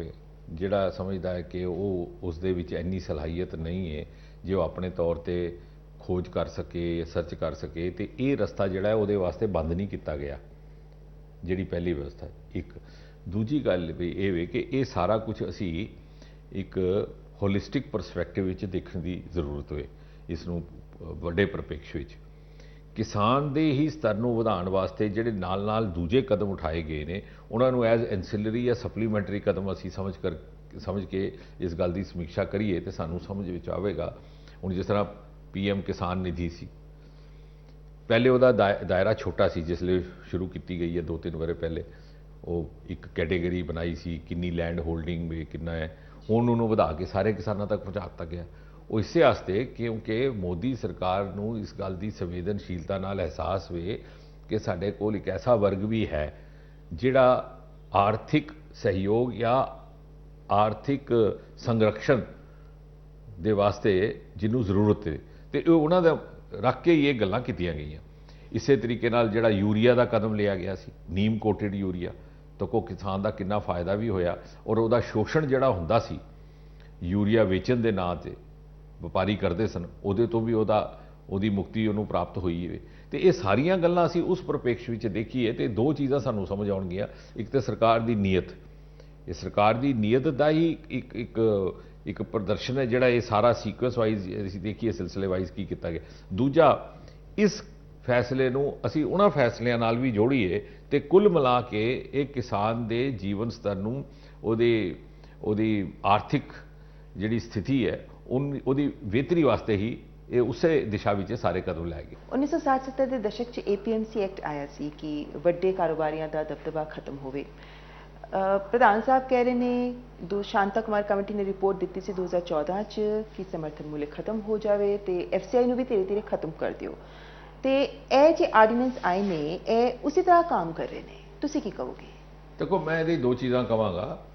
ਜਿਹੜਾ ਸਮਝਦਾ ਹੈ ਕਿ ਉਹ ਉਸ ਦੇ ਵਿੱਚ ਇੰਨੀ ਸਲਾਹੀਅਤ ਨਹੀਂ ਹੈ ਜੇ ਉਹ ਆਪਣੇ ਤੌਰ 'ਤੇ ਖੋਜ ਕਰ ਸਕੇ, ਸਰਚ ਕਰ ਸਕੇ, ਤੇ ਇਹ ਰਸਤਾ ਜਿਹੜਾ ਹੈ ਉਹਦੇ ਵਾਸਤੇ ਬੰਦ ਨਹੀਂ ਕੀਤਾ ਗਿਆ, ਜਿਹੜੀ ਪਹਿਲੀ ਵਿਵਸਥਾ। ਇੱਕ ਦੂਜੀ ਗੱਲ ਵੀ ਇਹ ਵੇ ਕਿ ਇਹ ਸਾਰਾ ਕੁਝ ਅਸੀਂ ਇੱਕ ਹੋਲਿਸਟਿਕ ਪਰਸਪੈਕਟਿਵ ਵਿੱਚ ਦੇਖਣ ਦੀ ਜ਼ਰੂਰਤ ਹੋਏ। ਇਸ ਨੂੰ ਵੱਡੇ ਪ੍ਰਪੇਕਸ਼ ਵਿੱਚ ਕਿਸਾਨ ਦੇ ਹੀ ਸਤਰ ਨੂੰ ਵਧਾਉਣ ਵਾਸਤੇ ਜਿਹੜੇ ਨਾਲ ਨਾਲ ਦੂਜੇ ਕਦਮ ਉਠਾਏ ਗਏ ਨੇ ਉਹਨਾਂ ਨੂੰ ਐਜ਼ ਐਂਸਿਲਰੀ ਜਾਂ ਸਪਲੀਮੈਂਟਰੀ ਕਦਮ ਅਸੀਂ ਸਮਝ ਕੇ ਇਸ ਗੱਲ ਦੀ ਸਮੀਖਿਆ ਕਰੀਏ ਤੇ ਸਾਨੂੰ ਸਮਝ ਵਿੱਚ ਆਵੇਗਾ। ਹੁਣ ਜਿਸ ਤਰ੍ਹਾਂ PM ਕਿਸਾਨ ਨਿਧੀ ਸੀ, ਪਹਿਲੇ ਉਹਦਾ ਦਾਇਰਾ ਛੋਟਾ ਸੀ, ਜਿਸ ਲਈ ਸ਼ੁਰੂ ਕੀਤੀ ਗਈ ਹੈ 2-3 ਵਰ੍ਹੇ ਪਹਿਲੇ। ਉਹ ਇੱਕ ਕੈਟੇਗਰੀ ਬਣਾਈ ਸੀ, ਕਿੰਨੀ ਲੈਂਡ ਹੋਲਡਿੰਗ ਵੀ ਕਿੰਨਾ ਹੈ, ਹੁਣ ਉਹਨੂੰ ਵਧਾ ਕੇ ਸਾਰੇ ਕਿਸਾਨਾਂ ਤੱਕ ਪਹੁੰਚਾ ਦਿੱਤਾ ਗਿਆ। ਉਹ ਇਸੇ ਵਾਸਤੇ ਕਿਉਂਕਿ ਮੋਦੀ ਸਰਕਾਰ ਨੂੰ ਇਸ ਗੱਲ ਦੀ ਸੰਵੇਦਨਸ਼ੀਲਤਾ ਨਾਲ ਅਹਿਸਾਸ ਵੇ ਕਿ ਸਾਡੇ ਕੋਲ ਇੱਕ ਐਸਾ ਵਰਗ ਵੀ ਹੈ ਜਿਹੜਾ ਆਰਥਿਕ ਸਹਿਯੋਗ ਜਾਂ ਆਰਥਿਕ ਸੰਰਕਸ਼ਣ ਦੇ ਵਾਸਤੇ ਜਿਹਨੂੰ ਜ਼ਰੂਰਤ ਹੈ, ਤੇ ਉਹਨਾਂ ਦਾ ਰੱਖ ਕੇ ਹੀ ਇਹ ਗੱਲਾਂ ਕੀਤੀਆਂ ਗਈਆਂ। ਇਸੇ ਤਰੀਕੇ ਨਾਲ ਜਿਹੜਾ ਯੂਰੀਆ ਦਾ ਕਦਮ ਲਿਆ ਗਿਆ ਸੀ, ਨੀਮ ਕੋਟਡ ਯੂਰੀਆ, ਤਾਂ ਕੋ ਕਿਸਾਨ ਦਾ ਕਿੰਨਾ ਫਾਇਦਾ ਵੀ ਹੋਇਆ, ਔਰ ਉਹਦਾ ਸ਼ੋਸ਼ਣ ਜਿਹੜਾ ਹੁੰਦਾ ਸੀ ਯੂਰੀਆ ਵੇਚਣ ਦੇ ਨਾਂ 'ਤੇ ਵਪਾਰੀ ਕਰਦੇ ਸਨ, ਉਹਦੇ ਤੋਂ ਵੀ ਉਹਦੀ ਮੁਕਤੀ ਉਹਨੂੰ ਪ੍ਰਾਪਤ ਹੋਈ ਹੈ। ਤੇ ਇਹ ਸਾਰੀਆਂ ਗੱਲਾਂ ਅਸੀਂ ਉਸ ਪ੍ਰਪੇਕਸ਼ ਵਿੱਚ ਦੇਖੀਏ ਤੇ ਦੋ ਚੀਜ਼ਾਂ ਸਾਨੂੰ ਸਮਝ ਆਉਣਗੀਆਂ। ਇੱਕ ਤਾਂ ਸਰਕਾਰ ਦੀ ਨੀਅਤ, ਇਹ ਸਰਕਾਰ ਦੀ ਨੀਅਤ ਦਾ ਹੀ ਇੱਕ ਪ੍ਰਦਰਸ਼ਨ ਹੈ ਜਿਹੜਾ ਇਹ ਸਾਰਾ ਸੀਕੁਐਂਸ ਵਾਈਜ਼ ਅਸੀਂ ਦੇਖੀਏ, ਸਿਲਸਿਲੇ ਵਾਈਜ਼ ਕੀ ਕੀਤਾ ਗਿਆ। ਦੂਜਾ, ਇਸ ਫੈਸਲੇ ਨੂੰ ਅਸੀਂ ਉਹਨਾਂ ਫੈਸਲਿਆਂ ਨਾਲ ਵੀ ਜੋੜੀਏ ਤੇ ਕੁੱਲ ਮਿਲਾ ਕੇ ਇਹ ਕਿਸਾਨ ਦੇ ਜੀਵਨ ਸਤਰ ਨੂੰ, ਉਹਦੀ ਆਰਥਿਕ ਜਿਹੜੀ ਸਥਿਤੀ ਹੈ ਉਹਦੀ ਬਿਹਤਰੀ ਵਾਸਤੇ ਹੀ ਇਹ ਉਸੇ ਦਿਸ਼ਾ ਵਿੱਚ ਸਾਰੇ ਕਦਮ ਲੈ ਗਏ। 1960-70 ਦੇ ਦਸ਼ਕ 'ਚ APMC ਐਕਟ ਆਇਆ ਸੀ ਕਿ ਵੱਡੇ ਕਾਰੋਬਾਰੀਆਂ ਦਾ ਦਬਦਬਾ ਖਤਮ ਹੋਵੇ। ਪ੍ਰਧਾਨ ਸਾਹਿਬ ਕਹਿ ਰਹੇ ਨੇ ਸ਼ਾਂਤਾ ਕੁਮਾਰ ਕਮੇਟੀ ਨੇ ਰਿਪੋਰਟ ਦਿੱਤੀ ਸੀ 2014 'ਚ ਕਿ ਸਮਰਥਨ ਮੁੱਲ ਖਤਮ ਹੋ ਜਾਵੇ ਤੇ FCI ਨੂੰ ਵੀ ਧੀਰੇ ਧੀਰੇ ਖਤਮ ਕਰ ਦਿਓ, ਤੇ ਇਹ ਜੇ ਆਰਡੀਨੈਂਸ ਆਏ ਨੇ ਇਹ ਉਸੇ ਤਰ੍ਹਾਂ ਕੰਮ ਕਰ ਰਹੇ ਨੇ, ਤੁਸੀਂ ਕੀ ਕਹੋਗੇ? ਦੇਖੋ, ਮੈਂ ਇਹਦੀ ਦੋ ਚੀਜ਼ਾਂ ਕਹਾਂਗਾ।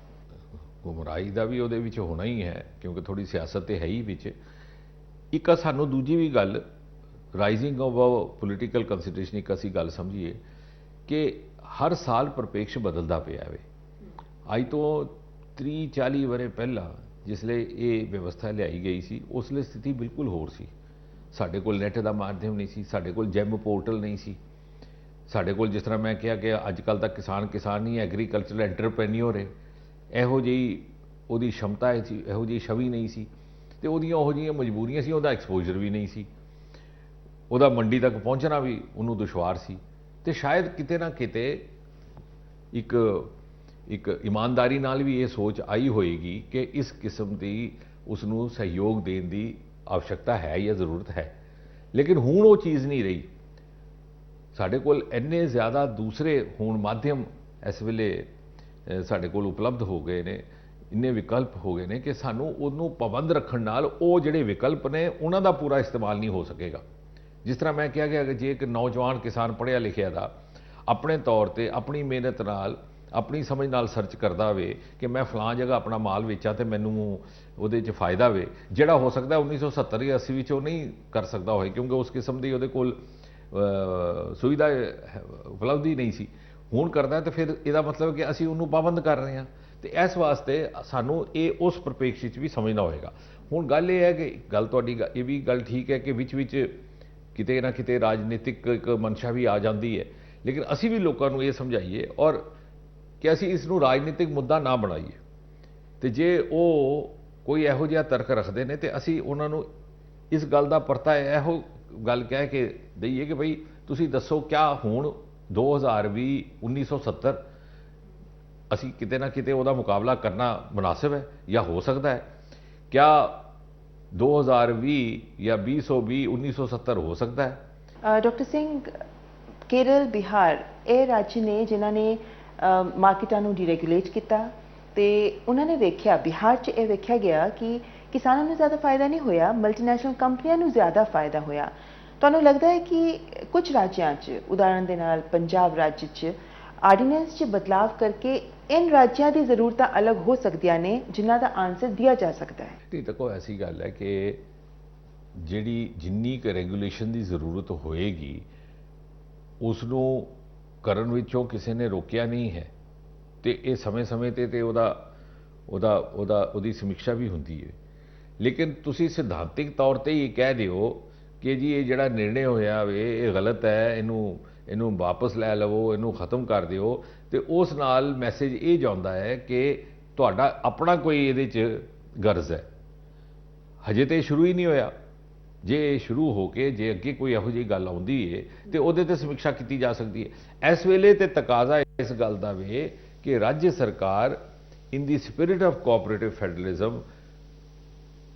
ਗੁੰਮਰਾਹੀ ਦਾ ਵੀ ਉਹਦੇ ਵਿੱਚ ਹੋਣਾ ਹੀ ਹੈ ਕਿਉਂਕਿ ਥੋੜੀ ਸਿਆਸਤ ਤੇ ਹੈ ਹੀ ਵਿੱਚ। ਇੱਕ ਸਾਨੂੰ ਦੂਜੀ ਵੀ ਗੱਲ ਰਾਈਜ਼ਿੰਗ ਆਫ ਪੋਲੀਟੀਕਲ ਕੰਸੀਡਰੇਸ਼ਨ, ਇੱਕ ਅਸੀਂ ਗੱਲ ਸਮਝੀਏ ਕਿ ਹਰ ਸਾਲ ਪ੍ਰਪੇਕਸ਼ ਬਦਲਦਾ ਪਿਆ ਵੇ। ਅੱਜ ਤੋਂ 30-40 ਵਰੇ ਪਹਿਲਾਂ ਜਿਸਲੇ ਇਹ ਵਿਵਸਥਾ ਲਿਆਈ ਗਈ ਸੀ ਉਸਲੇ ਸਥਿਤੀ ਬਿਲਕੁਲ ਹੋਰ ਸੀ। ਸਾਡੇ ਕੋਲ ਨੈੱਟ ਦਾ ਮਾਧਿਅਮ ਨਹੀਂ ਸੀ, ਸਾਡੇ ਕੋਲ ਜੈਮ ਪੋਰਟਲ ਨਹੀਂ ਸੀ, ਸਾਡੇ ਕੋਲ ਜਿਸ ਤਰ੍ਹਾਂ ਮੈਂ ਕਿਹਾ ਕਿ ਅੱਜ ਕੱਲ੍ਹ ਤਾਂ ਕਿਸਾਨ ਨਹੀਂ, ਐਗਰੀਕਲਚਰਲ ਐਂਟਰਪ੍ਰੈਨਿਓਰ ਹੈ, ਇਹੋ ਜਿਹੀ ਉਹਦੀ ਸ਼ਮਤਾ ਸੀ, ਇਹੋ ਜਿਹੀ ਛਵੀ ਨਹੀਂ ਸੀ, ਤੇ ਉਹਦੀਆਂ ਉਹੋ ਜਿਹੀਆਂ ਮਜਬੂਰੀਆਂ ਸੀ, ਉਹਦਾ ਐਕਸਪੋਜ਼ਰ ਵੀ ਨਹੀਂ ਸੀ, ਉਹਦਾ ਮੰਡੀ ਤੱਕ ਪਹੁੰਚਣਾ ਵੀ ਉਹਨੂੰ ਦੁਸ਼ਵਾਰ ਸੀ। ਤੇ ਸ਼ਾਇਦ ਕਿਤੇ ਨਾ ਕਿਤੇ ਇੱਕ ਇਮਾਨਦਾਰੀ ਨਾਲ ਵੀ ਇਹ ਸੋਚ ਆਈ ਹੋਏਗੀ ਕਿ ਇਸ ਕਿਸਮ ਦੀ ਉਸ ਨੂੰ ਸਹਿਯੋਗ ਦੇਣ ਦੀ आवश्यकता है या ज़रूरत है। लेकिन हुण वो चीज़ नहीं रही। साढ़े कोल इन्ने ज़्यादा दूसरे हुण माध्यम इस वेले साढ़े कोल उपलब्ध हो गए ने, इन्ने विकल्प हो गए ने कि सानू उन्होंने पाबंद रखण नाल वो जिहड़े विकल्प ने उन्हां दा पूरा इस्तेमाल नहीं हो सकेगा। जिस तरह मैं कहा कि जे एक नौजवान किसान पढ़िया लिखिया दा अपने तौर पर अपनी मेहनत नाल अपनी समझ नाल सर्च करता वे कि मैं फलां जगह अपना माल वेचा तो मैनू ਉਹਦੇ 'ਚ ਫਾਇਦਾ ਵੇ, ਜਿਹੜਾ ਹੋ ਸਕਦਾ 1970 ਜਾਂ 80 ਵਿੱਚ ਉਹ ਨਹੀਂ ਕਰ ਸਕਦਾ ਹੋਏ ਕਿਉਂਕਿ ਉਸ ਕਿਸਮ ਦੀ ਉਹਦੇ ਕੋਲ ਸੁਵਿਧਾ ਉਪਲਬਧ ਹੀ ਨਹੀਂ ਸੀ। ਹੁਣ ਕਰਦਾ ਤੇ ਫਿਰ ਇਹਦਾ ਮਤਲਬ ਕਿ ਅਸੀਂ ਉਹਨੂੰ ਪਾਬੰਦ ਕਰ ਰਹੇ ਹਾਂ, ਤੇ ਇਸ ਵਾਸਤੇ ਸਾਨੂੰ ਇਹ ਉਸ ਪ੍ਰਪੇਕਸ਼ ਵਿੱਚ ਵੀ ਸਮਝਣਾ ਹੋਏਗਾ। ਹੁਣ ਗੱਲ ਇਹ ਹੈ ਕਿ ਗੱਲ ਤੁਹਾਡੀ ਇਹ ਵੀ ਗੱਲ ਠੀਕ ਹੈ ਕਿ ਵਿੱਚ ਕਿਤੇ ਨਾ ਕਿਤੇ ਰਾਜਨੀਤਿਕ ਇੱਕ ਮਨਸ਼ਾ ਵੀ ਆ ਜਾਂਦੀ ਹੈ, ਲੇਕਿਨ ਅਸੀਂ ਵੀ ਲੋਕਾਂ ਨੂੰ ਇਹ ਸਮਝਾਈਏ ਔਰ ਕਿ ਅਸੀਂ ਇਸ ਨੂੰ ਰਾਜਨੀਤਿਕ ਮੁੱਦਾ ਨਾ ਬਣਾਈਏ। ਤੇ ਜੇ ਉਹ ਕੋਈ ਇਹੋ ਜਿਹਾ ਤਰਕ ਰੱਖਦੇ ਨੇ ਤੇ ਅਸੀਂ ਉਹਨਾਂ ਨੂੰ ਇਸ ਗੱਲ ਦਾ ਪਰਤਾ ਇਹੋ ਗੱਲ ਕਹਿ ਕੇ ਦਈਏ ਕਿ ਬਈ ਤੁਸੀਂ ਦੱਸੋ ਕਿਆ ਹੁਣ 2020 1970 ਅਸੀਂ ਕਿਤੇ ਨਾ ਕਿਤੇ ਉਹਦਾ ਮੁਕਾਬਲਾ ਕਰਨਾ ਮੁਨਾਸਿਬ ਹੈ ਜਾਂ ਹੋ ਸਕਦਾ ਹੈ? ਕਿਆ 2020 ਜਾਂ 2020 1970 ਹੋ ਸਕਦਾ ਹੈ? ਡਾਕਟਰ ਸਿੰਘ, ਕੇਰਲ, ਬਿਹਾਰ ਇਹ ਰਾਜ ਨੇ ਜਿਨ੍ਹਾਂ ਨੇ ਮਾਰਕੀਟਾਂ ਨੂੰ ਡੀਰੈਗੂਲੇਟ ਕੀਤਾ ਤੇ ਉਹਨਾਂ ਨੇ ਵੇਖਿਆ, ਬਿਹਾਰ 'ਚ ਇਹ ਵੇਖਿਆ ਗਿਆ ਕਿ ਕਿਸਾਨਾਂ ਨੂੰ ਜ਼ਿਆਦਾ ਫਾਇਦਾ ਨਹੀਂ ਹੋਇਆ, ਮਲਟੀਨੈਸ਼ਨਲ ਕੰਪਨੀਆਂ ਨੂੰ ਜ਼ਿਆਦਾ ਫਾਇਦਾ ਹੋਇਆ। ਤੁਹਾਨੂੰ ਲੱਗਦਾ ਹੈ ਕਿ ਕੁਝ ਰਾਜਾਂ 'ਚ, ਉਦਾਹਰਨ ਦੇ ਨਾਲ ਪੰਜਾਬ ਰਾਜ 'ਚ ਆਰਡੀਨੈਂਸ 'ਚ ਬਦਲਾਵ ਕਰਕੇ ਇਨ ਰਾਜਾਂ ਦੀ ਜ਼ਰੂਰਤਾਂ ਅਲੱਗ ਹੋ ਸਕਦੀਆਂ ਨੇ ਜਿਨ੍ਹਾਂ ਦਾ ਆਨਸਰ ਦਿਆ ਜਾ ਸਕਦਾ ਹੈ? ਨਹੀਂ, ਦੇਖੋ ਐਸੀ ਗੱਲ ਹੈ ਕਿ ਜਿਹੜੀ ਜਿੰਨੀ ਕੁ ਰੈਗੂਲੇਸ਼ਨ ਦੀ ਜ਼ਰੂਰਤ ਹੋਏਗੀ ਉਸ ਨੂੰ ਕਰਨ ਵਿੱਚੋਂ ਕਿਸੇ ਨੇ ਰੋਕਿਆ ਨਹੀਂ ਹੈ, ਤੇ ਇਹ ਸਮੇਂ-ਸਮੇਂ ਤੇ ਉਹਦੀ ਸਮੀਖਿਆ ਵੀ ਹੁੰਦੀ ਹੈ। ਲੇਕਿਨ ਤੁਸੀਂ ਸਿਧਾਂਤਿਕ ਤੌਰ ਤੇ ਹੀ ਕਹਿ ਦਿਓ ਕਿ ਜੀ ਇਹ ਜਿਹੜਾ ਨਿਰਣੇ ਹੋਇਆ ਵੇ ਇਹ ਗਲਤ ਹੈ, ਇਹਨੂੰ ਵਾਪਸ ਲੈ ਲਵੋ, ਇਹਨੂੰ ਖਤਮ ਕਰ ਦਿਓ, ਤੇ ਉਸ ਨਾਲ ਮੈਸੇਜ ਇਹ ਜਾਂਦਾ ਹੈ ਕਿ ਤੁਹਾਡਾ ਆਪਣਾ ਕੋਈ ਇਹਦੇ 'ਚ ਗਰਜ਼ ਹੈ। ਹਜੇ ਤੇ ਸ਼ੁਰੂ ਹੀ ਨਹੀਂ ਹੋਇਆ। ਜੇ ਸ਼ੁਰੂ ਹੋ ਕੇ ਜੇ ਅੱਗੇ ਕੋਈ ਇਹੋ ਜਿਹੀ ਗੱਲ ਆਉਂਦੀ ਹੈ ਤੇ ਉਹਦੇ ਤੇ ਸਮੀਖਿਆ ਕੀਤੀ ਜਾ ਸਕਦੀ ਹੈ। ਇਸ ਵੇਲੇ ਤੇ ਤਕਾਜ਼ਾ ਇਸ ਗੱਲ ਦਾ ਵੇ ਕਿ ਰਾਜ ਸਰਕਾਰ ਇਨ ਦੀ ਸਪਿਰਿਟ ਆਫ ਕੋਆਪਰੇਟਿਵ ਫੈਡਰਲਿਜ਼ਮ,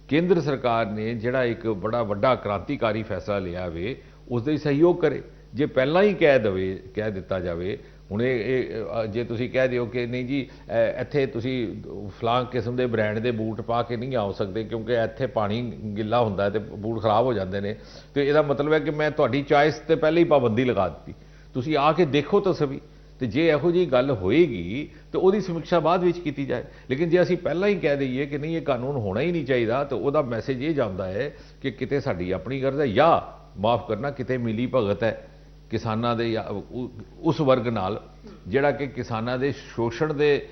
ਕੇਂਦਰ ਸਰਕਾਰ ਨੇ ਜਿਹੜਾ ਇੱਕ ਬੜਾ ਵੱਡਾ ਕ੍ਰਾਂਤੀਕਾਰੀ ਫੈਸਲਾ ਲਿਆ ਵੇ ਉਸ ਦਾ ਸਹਿਯੋਗ ਕਰੇ। ਜੇ ਪਹਿਲਾਂ ਹੀ ਕਹਿ ਦਿੱਤਾ ਜਾਵੇ, ਹੁਣ ਇਹ ਜੇ ਤੁਸੀਂ ਕਹਿ ਦਿਓ ਕਿ ਨਹੀਂ ਜੀ ਇੱਥੇ ਤੁਸੀਂ ਫਲਾਂ ਕਿਸਮ ਦੇ ਬ੍ਰਾਂਡ ਦੇ ਬੂਟ ਪਾ ਕੇ ਨਹੀਂ ਆ ਸਕਦੇ ਕਿਉਂਕਿ ਇੱਥੇ ਪਾਣੀ ਗਿੱਲਾ ਹੁੰਦਾ ਤੇ ਬੂਟ ਖਰਾਬ ਹੋ ਜਾਂਦੇ ਨੇ, ਤੇ ਇਹਦਾ ਮਤਲਬ ਹੈ ਕਿ ਮੈਂ ਤੁਹਾਡੀ ਚॉइस ਤੇ ਪਹਿਲਾਂ ਹੀ ਪਾਬੰਦੀ ਲਗਾ ਦਿੱਤੀ, ਤੁਸੀਂ ਆ ਕੇ ਦੇਖੋ ਤਾਂ ਸਭੀ। ਤੇ ਜੇ ਇਹੋ ਜਿਹੀ ਗੱਲ ਹੋਏਗੀ ਤਾਂ ਉਹਦੀ ਸਮੀਖਿਆ ਬਾਅਦ ਵਿੱਚ ਕੀਤੀ ਜਾਏ। ਲੇਕਿਨ ਜੇ ਅਸੀਂ ਪਹਿਲਾਂ ਹੀ ਕਹਿ ਦਈਏ ਕਿ ਨਹੀਂ ਇਹ ਕਾਨੂੰਨ ਹੋਣਾ ਹੀ ਨਹੀਂ ਚਾਹੀਦਾ ਤਾਂ ਉਹਦਾ ਮੈਸੇਜ ਇਹ ਜਾਂਦਾ ਹੈ ਕਿ ਕਿਤੇ ਸਾਡੀ ਆਪਣੀ ਗਰਜ਼ ਹੈ ਜਾਂ ਮਾਫ ਕਰਨਾ ਕਿਤੇ ਮਿਲੀ ਭਗਤ ਹੈ ਕਿਸਾਨਾਂ ਦੇ ਉਸ ਵਰਗ ਨਾਲ ਜਿਹੜਾ ਕਿ ਕਿਸਾਨਾਂ ਦੇ ਸ਼ੋਸ਼ਣ ਦੇ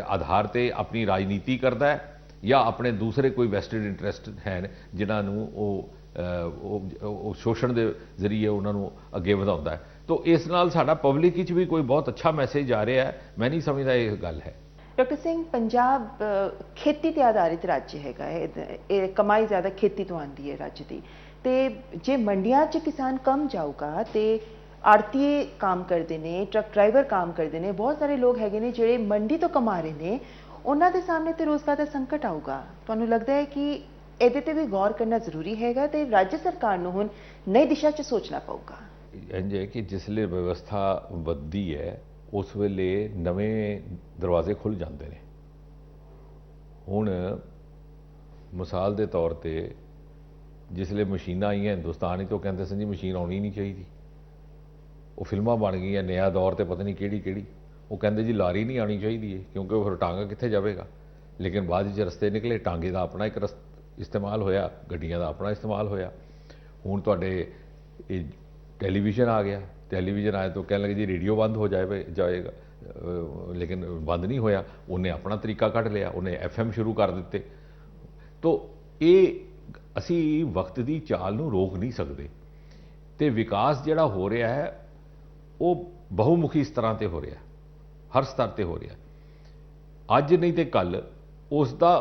ਆਧਾਰ ਤੇ ਆਪਣੀ ਰਾਜਨੀਤੀ ਕਰਦਾ ਹੈ ਜਾਂ ਆਪਣੇ ਦੂਸਰੇ ਕੋਈ ਵੈਸਟਡ ਇੰਟਰਸਟ ਹਨ ਜਿਨ੍ਹਾਂ ਨੂੰ ਉਹ ਸ਼ੋਸ਼ਣ ਦੇ ਜ਼ਰੀਏ ਉਹਨਾਂ ਨੂੰ ਅੱਗੇ ਵਧਾਉਂਦਾ ਹੈ। तो इस नाल साडा पब्लिक विच भी कोई बहुत अच्छा मैसेज आ रहा है, मैं नहीं समझदा ये गल है। डॉक्टर सिंह, पंजाब खेती ते आधारित राज्य हैगा, कमाई ज़्यादा खेती तो आती है राज्य की, तो जे मंडियां च किसान कम जाऊगा तो आड़तीए काम करते हैं, ट्रक ड्राइवर काम करते हैं, बहुत सारे लोग हैगे ने जिहड़े मंडी तो कमा रहे हैं, उन्हां दे सामने तो रोज़गार का संकट आऊगा। तुहानूं लगदा है कि ਇਹਦੇ ਤੇ ਵੀ ਗੌਰ ਕਰਨਾ ਜ਼ਰੂਰੀ ਹੈਗਾ ਤੇ ਰਾਜ ਸਰਕਾਰ ਨੂੰ ਹੁਣ ਨਈ ਦਿਸ਼ਾ 'ਚ ਸੋਚਣਾ ਪਊਗਾ। ਇੰਝ ਹੈ ਕਿ ਜਿਸਲੇ ਵਿਵਸਥਾ ਵੱਧਦੀ ਹੈ ਉਸ ਵੇਲੇ ਨਵੇਂ ਦਰਵਾਜ਼ੇ ਖੁੱਲ੍ਹ ਜਾਂਦੇ ਨੇ। ਹੁਣ ਮਿਸਾਲ ਦੇ ਤੌਰ ਤੇ ਜਿਸਲੇ ਮਸ਼ੀਨਾਂ ਆਈਆਂ ਹਿੰਦੁਸਤਾਨ ਹੀ, ਤੋਂ ਕਹਿੰਦੇ ਸਨ ਜੀ ਮਸ਼ੀਨ ਆਉਣੀ ਨਹੀਂ ਚਾਹੀਦੀ। ਉਹ ਫਿਲਮਾਂ ਬਣ ਗਈਆਂ ਨया ਦੌਰ ਤੇ ਪਤਾ ਨਹੀਂ ਕਿਹੜੀ ਕਿਹੜੀ, ਉਹ ਕਹਿੰਦੇ ਜੀ ਲਾਰੀ ਨਹੀਂ ਆਉਣੀ ਚਾਹੀਦੀ ਹੈ ਕਿਉਂਕਿ ਉਹ ਫਿਰ ਟਾਂਗਾ ਕਿੱਥੇ ਜਾਵੇਗਾ। ਲੇਕਿਨ ਬਾਅਦ ਵਿੱਚ ਰਸਤੇ ਨਿਕਲੇ, ਟਾਂਗੇ ਦਾ ਆਪਣਾ ਇੱਕ ਇਸਤੇਮਾਲ ਹੋਇਆ, ਗੱਡੀਆਂ ਦਾ ਆਪਣਾ ਇਸਤੇਮਾਲ ਹੋਇਆ। ਹੁਣ ਤੁਹਾਡੇ ਇਹ ਟੈਲੀਵਿਜ਼ਨ ਆ ਗਿਆ, ਟੈਲੀਵਿਜ਼ਨ ਆਏ ਤਾਂ ਕਹਿਣ ਲੱਗੇ ਜੀ ਰੇਡੀਓ ਬੰਦ ਹੋ ਜਾਏਗਾ, ਲੇਕਿਨ ਬੰਦ ਨਹੀਂ ਹੋਇਆ। ਉਹਨੇ ਆਪਣਾ ਤਰੀਕਾ ਕੱਢ ਲਿਆ, ਉਹਨੇ FM ਸ਼ੁਰੂ ਕਰ ਦਿੱਤੇ। ਤੋ ਇਹ ਅਸੀਂ ਵਕਤ ਦੀ ਚਾਲ ਨੂੰ ਰੋਕ ਨਹੀਂ ਸਕਦੇ ਤੇ ਵਿਕਾਸ ਜਿਹੜਾ ਹੋ ਰਿਹਾ ਹੈ ਉਹ ਬਹੁਮੁਖੀ ਸਤਰਾਂ ਤੇ ਹੋ ਰਿਹਾ, ਹਰ ਸਤਰ ਤੇ ਹੋ ਰਿਹਾ। ਅੱਜ ਨਹੀਂ ਤੇ ਕੱਲ ਉਸ ਦਾ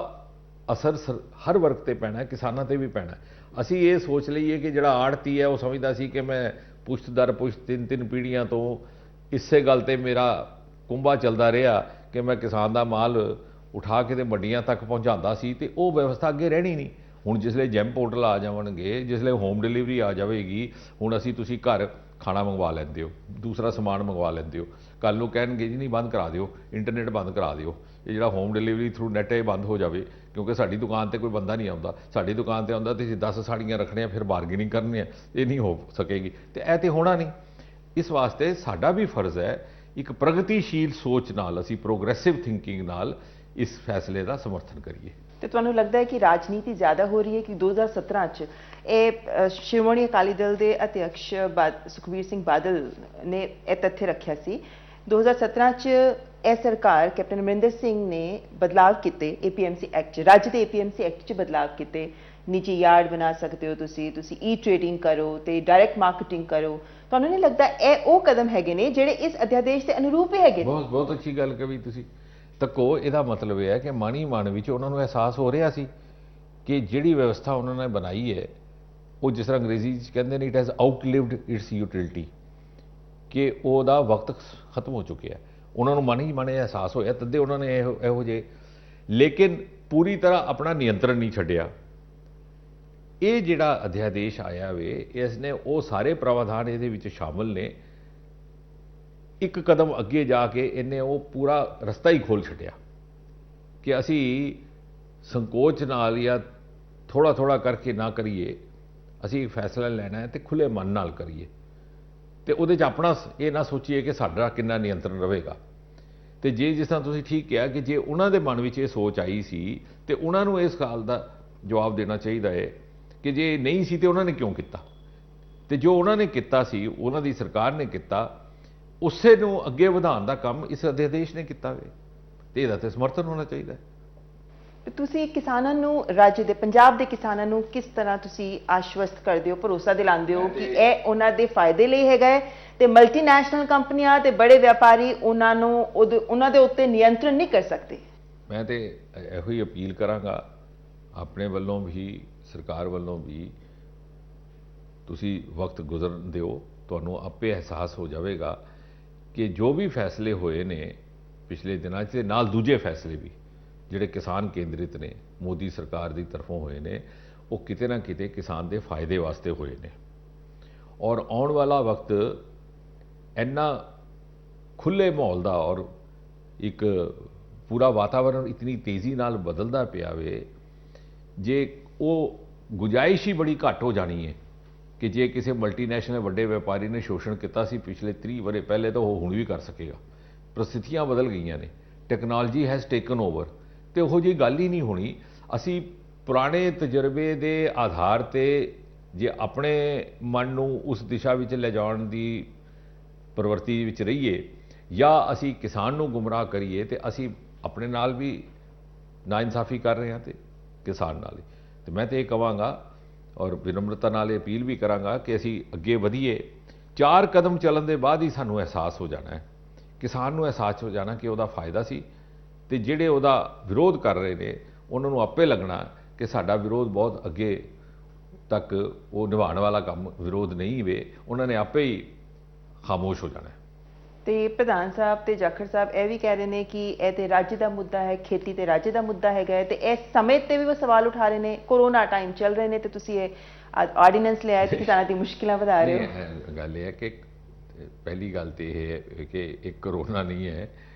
ਅਸਰ ਹਰ ਵਰਗ ਤੇ ਪੈਣਾ, ਕਿਸਾਨਾਂ ਤੇ ਵੀ ਪੈਣਾ। ਅਸੀਂ ਇਹ ਸੋਚ ਲਈਏ ਕਿ ਜਿਹੜਾ ਆੜਤੀ ਹੈ ਉਹ ਸਮਝਦਾ ਸੀ ਕਿ ਮੈਂ ਪੁਸ਼ਤ ਦਰ ਪੁਸ਼ਤ 3-3 ਪੀੜ੍ਹੀਆਂ ਤੋਂ ਇਸੇ ਗੱਲ ਤੇ ਮੇਰਾ ਕੁੰਭਾ ਚੱਲਦਾ ਰਿਹਾ ਕਿ ਮੈਂ ਕਿਸਾਨ ਦਾ ਮਾਲ ਉਠਾ ਕੇ ਤੇ ਮੰਡੀਆਂ ਤੱਕ ਪਹੁੰਚਾਉਂਦਾ ਸੀ, ਤੇ ਉਹ ਵਿਵਸਥਾ ਅੱਗੇ ਰਹਿਣੀ ਨਹੀਂ। ਹੁਣ ਜਿਸਲੇ ਜੈਮ ਪੋਰਟਲ ਆ ਜਾਵਣਗੇ, ਜਿਸਲੇ ਹੋਮ ਡਿਲੀਵਰੀ ਆ ਜਾਵੇਗੀ, ਹੁਣ ਤੁਸੀਂ ਘਰ ਖਾਣਾ ਮੰਗਵਾ ਲੈਂਦੇ ਹੋ, ਦੂਸਰਾ ਸਮਾਨ ਮੰਗਵਾ ਲੈਂਦੇ ਹੋ, ਕੱਲ੍ਹ ਨੂੰ ਕਹਿਣਗੇ ਜੀ ਨਹੀਂ ਬੰਦ ਕਰਾ ਦਿਓ, ਇੰਟਰਨੈਟ ਬੰਦ ਕਰਾ ਦਿਓ, ਇਹ ਜਿਹੜਾ ਹੋਮ ਡਿਲੀਵਰੀ ਥਰੂ ਨੈੱਟ ਇਹ ਬੰਦ ਹੋ ਜਾਵੇ ਕਿਉਂਕਿ ਸਾਡੀ ਦੁਕਾਨ ਤੇ ਕੋਈ ਬੰਦਾ ਨਹੀਂ ਆਉਂਦਾ। ਸਾਡੀ ਦੁਕਾਨ ਤੇ ਆਉਂਦਾ ਤੇ ਅਸੀਂ 10 ਸਾੜੀਆਂ ਰੱਖਣੀਆਂ, ਫਿਰ ਬਾਰਗੇਨਿੰਗ ਕਰਨੀ ਹੈ, ਇਹ ਨਹੀਂ ਹੋ ਸਕੇਗੀ ਤੇ ਇਹ ਤੇ ਹੋਣਾ ਨਹੀਂ। ਇਸ ਵਾਸਤੇ ਸਾਡਾ ਵੀ ਫਰਜ਼ ਹੈ ਇੱਕ ਪ੍ਰਗਤੀਸ਼ੀਲ ਸੋਚ ਨਾਲ, ਅਸੀਂ ਪ੍ਰੋਗਰੈਸਿਵ ਥਿੰਕਿੰਗ ਨਾਲ ਇਸ ਫੈਸਲੇ ਦਾ ਸਮਰਥਨ ਕਰੀਏ। ਤੇ ਤੁਹਾਨੂੰ ਲੱਗਦਾ ਹੈ ਕਿ ਰਾਜਨੀਤੀ ਜ਼ਿਆਦਾ ਹੋ ਰਹੀ ਹੈ ਕਿ 2017 'ਚ ਇਹ ਸ਼੍ਰੋਮਣੀ ਅਕਾਲੀ ਦਲ ਦੇ ਅਧਿਕਸ਼ ਸੁਖਬੀਰ ਸਿੰਘ ਬਾਦਲ ਨੇ ਇਹ ਤੱਥ ਰੱਖਿਆ ਸੀ 2017 ਚ ਇਹ ਸਰਕਾਰ ਕੈਪਟਨ ਅਮਰਿੰਦਰ ਸਿੰਘ ਨੇ ਬਦਲਾਵ ਕੀਤੇ APMC ਐਕਟ 'ਚ, ਰਾਜ ਦੇ APMC ਐਕਟ 'ਚ ਬਦਲਾਵ ਕੀਤੇ। ਨਿੱਜੀ ਯਾਰਡ ਬਣਾ ਸਕਦੇ ਹੋ ਤੁਸੀਂ ਟ੍ਰੇਡਿੰਗ ਕਰੋ ਤੇ ਡਾਇਰੈਕਟ ਮਾਰਕੀਟਿੰਗ ਕਰੋ। ਤੁਹਾਨੂੰ ਨਹੀਂ ਲੱਗਦਾ ਇਹ ਉਹ ਕਦਮ ਹੈਗੇ ਨੇ ਜਿਹੜੇ ਇਸ ਅਧਿਆਦੇਸ਼ ਦੇ ਅਨੁਰੂਪ ਹੈਗੇ? ਬਹੁਤ ਅੱਛੀ ਗੱਲ ਕਹੀ ਤੁਸੀਂ। ਤੱਕੋ ਇਹਦਾ ਮਤਲਬ ਇਹ ਹੈ ਕਿ ਮਨ ਹੀ ਮਨ ਵਿੱਚ ਉਹਨਾਂ ਨੂੰ ਅਹਿਸਾਸ ਹੋ ਰਿਹਾ ਸੀ ਕਿ ਜਿਹੜੀ ਵਿਵਸਥਾ ਉਹਨਾਂ ਨੇ ਬਣਾਈ ਹੈ ਉਹ, ਜਿਸ ਤਰ੍ਹਾਂ ਅੰਗਰੇਜ਼ੀ 'ਚ ਕਹਿੰਦੇ ਨੇ, ਇਟ ਹੈਜ਼ ਆਊਟਲਿਵਡ ਇਟਸ ਯੂਟਿਲਿਟੀ, ਕਿ ਉਹਦਾ ਵਕਤ ਖਤਮ ਹੋ ਚੁੱਕਿਆ। ਉਹਨਾਂ ਨੂੰ ਮਨ ਹੀ ਮਨ ਅਹਿਸਾਸ ਹੋਇਆ, ਤਦੇ ਉਹਨਾਂ ਨੇ ਇਹੋ ਜਿਹੇ, ਲੇਕਿਨ ਪੂਰੀ ਤਰ੍ਹਾਂ ਆਪਣਾ ਨਿਯੰਤਰਣ ਨਹੀਂ ਛੱਡਿਆ। ਇਹ ਜਿਹੜਾ ਅਧਿਆਦੇਸ਼ ਆਇਆ ਵੇ, ਇਸ ਨੇ ਉਹ ਸਾਰੇ ਪ੍ਰਾਵਧਾਨ ਇਹਦੇ ਵਿੱਚ ਸ਼ਾਮਲ ਨੇ, ਇੱਕ ਕਦਮ ਅੱਗੇ ਜਾ ਕੇ ਇਹਨੇ ਉਹ ਪੂਰਾ ਰਸਤਾ ਹੀ ਖੋਲ੍ਹ ਛੱਡਿਆ ਕਿ ਅਸੀਂ ਸੰਕੋਚ ਨਾਲ ਜਾਂ ਥੋੜ੍ਹਾ ਥੋੜ੍ਹਾ ਕਰਕੇ ਨਾ ਕਰੀਏ, ਅਸੀਂ ਫੈਸਲਾ ਲੈਣਾ ਹੈ ਤੇ ਖੁੱਲ੍ਹੇ ਮਨ ਨਾਲ ਕਰੀਏ ਤੇ ਉਹਦੇ 'ਚ ਆਪਣਾ ਇਹ ਨਾ ਸੋਚੀਏ ਕਿ ਸਾਡਾ ਕਿੰਨਾ ਨਿਯੰਤਰਣ ਰਹੇਗਾ। ਤੇ ਜੇ ਜਿਸ ਤਰ੍ਹਾਂ ਤੁਸੀਂ ਠੀਕ ਕਿਹਾ ਕਿ ਜੇ ਉਹਨਾਂ ਦੇ ਮਨ ਵਿੱਚ ਇਹ ਸੋਚ ਆਈ ਸੀ ਤੇ ਉਹਨਾਂ ਨੂੰ ਇਸ ਗੱਲ ਦਾ ਜਵਾਬ ਦੇਣਾ ਚਾਹੀਦਾ ਹੈ ਕਿ ਜੇ ਨਹੀਂ ਸੀ ਤੇ ਉਹਨਾਂ ਨੇ ਕਿਉਂ ਕੀਤਾ, ਤੇ ਜੋ ਉਹਨਾਂ ਨੇ ਕੀਤਾ ਸੀ, ਉਹਨਾਂ ਦੀ ਸਰਕਾਰ ਨੇ ਕੀਤਾ, ਉਸੇ ਨੂੰ ਅੱਗੇ ਵਧਾਉਣ ਦਾ ਕੰਮ ਇਸ ਅਧਿਆਦੇਸ਼ ਨੇ ਕੀਤਾ ਵੇ ਤੇ ਇਹਦਾ ਤੇ ਸਮਰਥਨ ਹੋਣਾ ਚਾਹੀਦਾ ਹੈ। ਤੁਸੀਂ ਕਿਸਾਨਾਂ ਨੂੰ, ਰਾਜ ਦੇ ਪੰਜਾਬ ਦੇ ਕਿਸਾਨਾਂ ਨੂੰ ਕਿਸ ਤਰ੍ਹਾਂ ਤੁਸੀਂ ਆਸ਼ਵਸਤ ਕਰਦੇ ਹੋ, ਭਰੋਸਾ ਦਿਲਾਉਂਦੇ ਹੋ ਕਿ ਇਹ ਉਹਨਾਂ ਦੇ ਫਾਇਦੇ ਲਈ ਹੈਗਾ ਹੈ ਤੇ ਮਲਟੀਨੈਸ਼ਨਲ ਕੰਪਨੀਆਂ ਤੇ ਬੜੇ ਵਪਾਰੀ ਉਹਨਾਂ ਦੇ ਉੱਤੇ ਨਿਯੰਤਰਣ ਨਹੀਂ ਕਰ ਸਕਦੇ? ਮੈਂ ਤੇ ਇਹੋ ਹੀ ਅਪੀਲ ਕਰਾਂਗਾ ਆਪਣੇ ਵੱਲੋਂ ਵੀ, ਸਰਕਾਰ ਵੱਲੋਂ ਵੀ, ਤੁਸੀਂ ਵਕਤ ਗੁਜ਼ਰਨ ਦਿਓ, ਤੁਹਾਨੂੰ ਆਪੇ ਅਹਿਸਾਸ ਹੋ ਜਾਵੇਗਾ ਕਿ ਜੋ ਵੀ ਫੈਸਲੇ ਹੋਏ ਨੇ ਪਿਛਲੇ ਦਿਨਾਂ 'ਚ ਤੇ ਨਾਲ ਦੂਜੇ ਫੈਸਲੇ ਵੀ ਜਿਹੜੇ ਕਿਸਾਨ ਕੇਂਦਰਿਤ ਨੇ, ਮੋਦੀ ਸਰਕਾਰ ਦੀ ਤਰਫੋਂ ਹੋਏ ਨੇ, ਉਹ ਕਿਤੇ ਨਾ ਕਿਤੇ ਕਿਸਾਨ ਦੇ ਫਾਇਦੇ ਵਾਸਤੇ ਹੋਏ ਨੇ। ਔਰ ਆਉਣ ਵਾਲਾ ਵਕਤ ਇੰਨਾ ਖੁੱਲ੍ਹੇ ਮਾਹੌਲ ਦਾ ਔਰ ਇੱਕ ਪੂਰਾ ਵਾਤਾਵਰਣ ਇਤਨੀ ਤੇਜ਼ੀ ਨਾਲ ਬਦਲਦਾ ਪਿਆ ਵੇ, ਜੇ ਉਹ ਗੁੰਜਾਇਸ਼ ਹੀ ਬੜੀ ਘੱਟ ਹੋ ਜਾਣੀ ਹੈ ਕਿ ਜੇ ਕਿਸੇ ਮਲਟੀਨੈਸ਼ਨਲ ਵੱਡੇ ਵਪਾਰੀ ਨੇ ਸ਼ੋਸ਼ਣ ਕੀਤਾ ਸੀ ਪਿਛਲੇ 30 ਵਰ੍ਹੇ ਪਹਿਲੇ, ਤਾਂ ਉਹ ਹੁਣ ਵੀ ਕਰ ਸਕੇਗਾ। ਪ੍ਰਸਥਿਤੀਆਂ ਬਦਲ ਗਈਆਂ ਨੇ, ਟੈਕਨੋਲੋਜੀ ਹੈਜ਼ ਟੇਕਨ ਓਵਰ, ਤੇ ਉਹੋ ਜਿਹੀ ਗੱਲ ਹੀ ਨਹੀਂ ਹੋਣੀ। ਅਸੀਂ ਪੁਰਾਣੇ ਤਜਰਬੇ ਦੇ ਆਧਾਰ ਤੇ ਜੇ ਆਪਣੇ ਮਨ ਨੂੰ ਉਸ ਦਿਸ਼ਾ ਵਿੱਚ ਲੈ ਜਾਣ ਦੀ ਪ੍ਰਵਰਤੀ ਵਿੱਚ ਰਹੀਏ ਜਾਂ ਅਸੀਂ ਕਿਸਾਨ ਨੂੰ ਗੁੰਮਰਾਹ ਕਰੀਏ ਤੇ ਅਸੀਂ ਆਪਣੇ ਨਾਲ ਵੀ ਨਾਇਨਸਾਫੀ ਕਰ ਰਹੇ ਹਾਂ ਤੇ ਕਿਸਾਨ ਨਾਲ ਹੀ। ਤੇ ਮੈਂ ਤੇ ਇਹ ਕਹਾਂਗਾ ਔਰ ਵਿਨਮਰਤਾ ਨਾਲ ਇਹ ਅਪੀਲ ਵੀ ਕਰਾਂਗਾ ਕਿ ਅਸੀਂ ਅੱਗੇ ਵਧੀਏ। 4 ਕਦਮ ਚੱਲਣ ਦੇ ਬਾਅਦ ਹੀ ਸਾਨੂੰ ਅਹਿਸਾਸ ਹੋ ਜਾਣਾ ਹੈ, ਕਿਸਾਨ ਨੂੰ ਅਹਿਸਾਸ ਹੋ ਜਾਣਾ ਕਿ ਉਹਦਾ ਫਾਇਦਾ ਸੀ, ਤੇ ਜਿਹੜੇ ਉਹਦਾ ਵਿਰੋਧ ਕਰ ਰਹੇ ਨੇ ਉਹਨਾਂ ਨੂੰ ਆਪੇ ਲੱਗਣਾ ਕਿ ਸਾਡਾ ਵਿਰੋਧ ਬਹੁਤ ਅੱਗੇ ਤੱਕ ਉਹ ਨਿਭਾਉਣ ਵਾਲਾ ਕੰਮ ਵਿਰੋਧ ਨਹੀਂ ਵੇ, ਉਹਨਾਂ ਨੇ ਆਪੇ ਹੀ ਖਾਮੋਸ਼ ਹੋ ਜਾਣਾ। ਤੇ ਪ੍ਰਧਾਨ ਸਾਹਿਬ ਤੇ ਜਾਖੜ ਸਾਹਿਬ ਇਹ ਵੀ ਕਹਿ ਰਹੇ ਨੇ ਕਿ ਇਹ ਤੇ ਰਾਜ ਦਾ ਮੁੱਦਾ ਹੈ, ਖੇਤੀ ਤੇ ਰਾਜ ਦਾ ਮੁੱਦਾ ਹੈਗਾ ਤੇ ਇਸ ਸਮੇਂ ਤੇ ਵੀ ਉਹ ਸਵਾਲ ਉਠਾ ਰਹੇ ਨੇ, ਕੋਰੋਨਾ ਟਾਈਮ ਚੱਲ ਰਹੇ ਨੇ ਤੇ ਤੁਸੀਂ ਇਹ ਆਰਡੀਨੈਂਸ ਲਿਆਏ ਤੇ ਕਿਸਾਨਾਂ ਦੀ ਮੁਸ਼ਕਿਲਾਂ ਵਧਾ ਰਹੇ ਹੋ। ਗੱਲ ਇਹ ਹੈ ਕਿ ਪਹਿਲੀ ਗੱਲ ਤੇ ਇਹ ਹੈ ਕਿ ਇੱਕ ਕਰੋਨਾ ਨਹੀਂ ਹੈ,